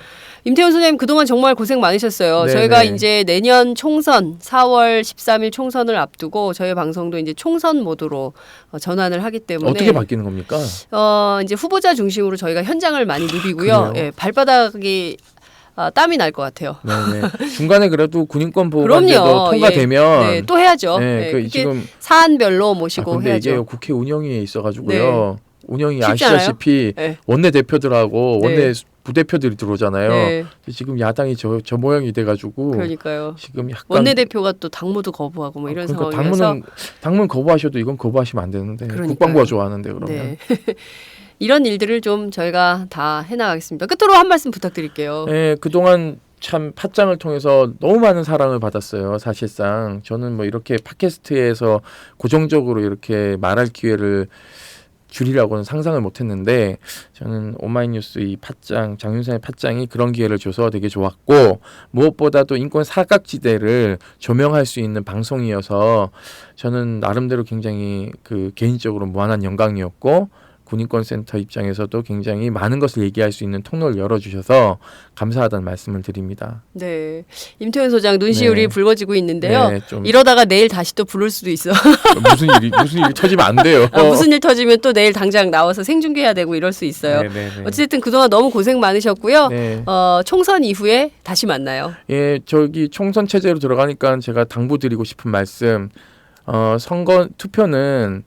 임태훈 소장님 그동안 정말 고생 많으셨어요. 네네. 저희가 이제 내년 총선 4월 13일 총선을 앞두고 저희 방송도 이제 총선 모드로 전환을 하기 때문에 어떻게 바뀌는 겁니까? 이제 후보자 중심으로 저희가 현장을 많이 누비고요. 그래요? 예, 발바닥이 땀이 날 것 같아요. 네네. 중간에 그래도 군인권 보호관제도 통과되면 예, 네, 또 해야죠. 네, 예, 그 그게 지금 사안별로 모시고 근데 해야죠. 이게 국회 운영위에 있어가지고요. 운영이 쉽지 아시다시피 네. 원내 대표들하고 네. 원내 부대표들이 들어오잖아요. 네. 지금 야당이 저 모양이 돼가지고 그러니까요. 지금 약간 원내대표가 또 당무도 거부하고 뭐 이런 그러니까 상황이라서 당문 거부하셔도 이건 거부하시면 안 되는데 그러니까요. 국방부가 좋아하는데 그러면 네. 이런 일들을 좀 저희가 다 해나가겠습니다. 끝으로 한 말씀 부탁드릴게요. 네, 그동안 참 팟짱을 통해서 너무 많은 사랑을 받았어요. 사실상 저는 뭐 이렇게 팟캐스트에서 고정적으로 이렇게 말할 기회를 줄이라고는 상상을 못했는데 저는 오마이뉴스 이 팟짱 장윤선의 팟짱이 그런 기회를 줘서 되게 좋았고 무엇보다도 인권 사각지대를 조명할 수 있는 방송이어서 저는 나름대로 굉장히 그 개인적으로 무한한 영광이었고 군인권센터 입장에서도 굉장히 많은 것을 얘기할 수 있는 통로를 열어주셔서 감사하다는 말씀을 드립니다. 네, 임태훈 소장 눈시울이 네. 붉어지고 있는데요. 네, 좀 이러다가 내일 다시 또 부를 수도 있어. 무슨 일이 터지면 안 돼요. 무슨 일 터지면 또 내일 당장 나와서 생중계해야 되고 이럴 수 있어요. 네네네. 어쨌든 그동안 너무 고생 많으셨고요. 네. 총선 이후에 다시 만나요. 예, 저기 총선 체제로 들어가니까 제가 당부드리고 싶은 말씀, 선거 투표는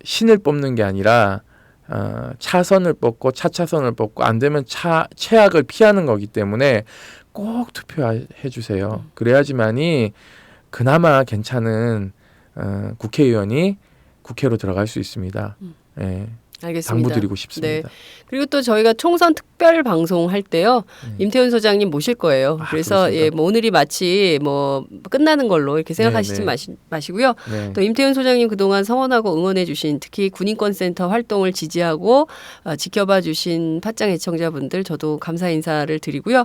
신을 뽑는 게 아니라 차선을 뽑고 차차선을 뽑고 안 되면 최악을 피하는 거기 때문에 꼭 투표해 주세요. 그래야지만이 그나마 괜찮은 국회의원이 국회로 들어갈 수 있습니다. 예. 알겠습니다. 당부드리고 싶습니다. 네. 그리고 또 저희가 총선 특별 방송 할 때요. 임태훈 소장님 모실 거예요. 그래서 그렇습니다. 예, 뭐 오늘이 마치 뭐 끝나는 걸로 이렇게 생각하시지 네, 마시고요. 네. 또 임태훈 소장님 그동안 성원하고 응원해 주신 특히 군인권센터 활동을 지지하고 지켜봐 주신 팟짱 애청자분들 저도 감사 인사를 드리고요.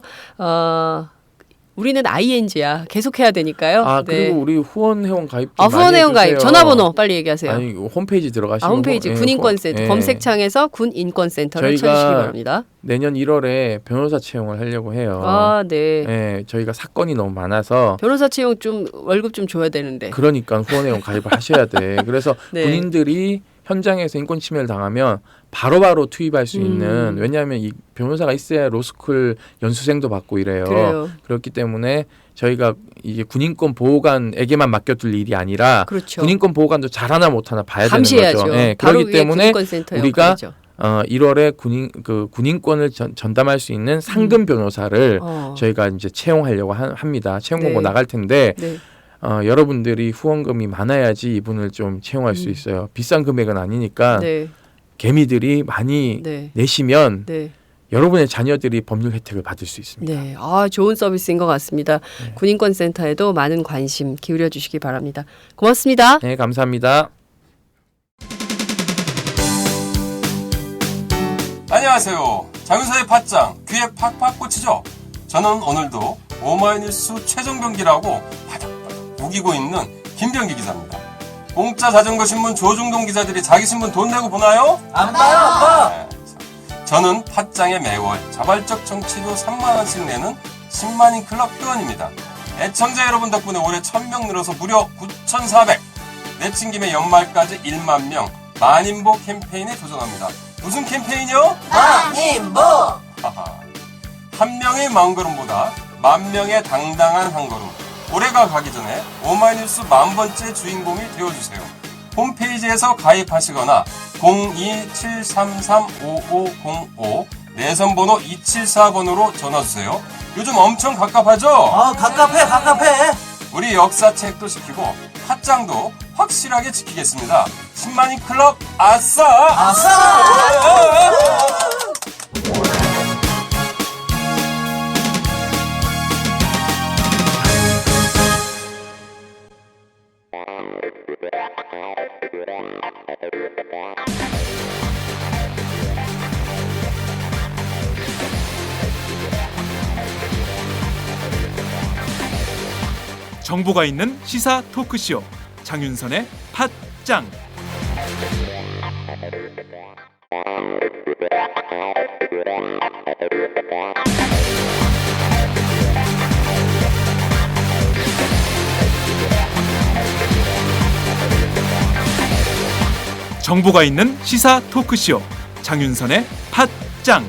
우리는 ING야. 계속해야 되니까요. 그리고 우리 후원 회원 가입 후원 회원 가입 전화번호 빨리 얘기하세요. 아니 홈페이지 들어가시면 홈페이지 군인권센터 검색창에서 군인권센터를 찾으시기 바랍니다. 내년 1월에 변호사 채용을 하려고 해요. 네. 네, 저희가 사건이 너무 많아서 변호사 채용 좀 월급 좀 줘야 되는데. 그러니까 후원 회원 가입을 하셔야 돼. 그래서 네. 군인들이 현장에서 인권 침해를 당하면 바로바로 투입할 수 있는 왜냐하면 이 변호사가 있어야 로스쿨 연수생도 받고 이래요. 그래요. 그렇기 때문에 저희가 이게 군인권 보호관에게만 맡겨둘 일이 아니라 그렇죠. 군인권 보호관도 잘하나 못하나 봐야 감시해야죠. 되는 거죠. 네, 바로 그렇기 때문에 우리가 1월에 군인권을 전담할 수 있는 상금 변호사를 저희가 이제 채용하려고 합니다. 채용 공고 나갈 텐데 네. 여러분들이 후원금이 많아야지 이분을 좀 채용할 수 있어요. 비싼 금액은 아니니까 네. 개미들이 많이 네. 내시면 네. 여러분의 자녀들이 법률 혜택을 받을 수 있습니다. 네, 좋은 서비스인 것 같습니다. 네. 군인권센터에도 많은 관심 기울여 주시기 바랍니다. 고맙습니다. 네, 감사합니다. 안녕하세요. 장윤서의 팟짱 귀에 팍팍 꽂히죠? 저는 오늘도 오마이뉴스 최종병기라고 바닥바닥 우기고 있는 김병기 기자입니다. 공짜 자전거 신문 조중동 기자들이 자기 신문 돈 내고 보나요? 안 봐요, 아빠. 네. 저는 팟짱에 매월 자발적 정치료 3만원씩 내는 10만인 클럽 회원입니다. 애청자 여러분 덕분에 올해 1000명 늘어서 무려 9,400. 내친 김에 연말까지 1만 명 만인보 캠페인에 도전합니다. 무슨 캠페인이요? 만인보! 한 명의 마음걸음보다 만 명의 당당한 한 걸음. 올해가 가기 전에 오마이뉴스 10,000번째 주인공이 되어주세요. 홈페이지에서 가입하시거나 02-733-5505 내선번호 274번으로 전화주세요. 요즘 엄청 갑갑하죠? 갑갑해. 우리 역사책도 지키고 팟짱도 확실하게 지키겠습니다. 10만인 클럽 아싸! 정보가 있는 시사 토크쇼 장윤선의 팟짱. 정보가 있는 시사 토크쇼 장윤선의 팟짱.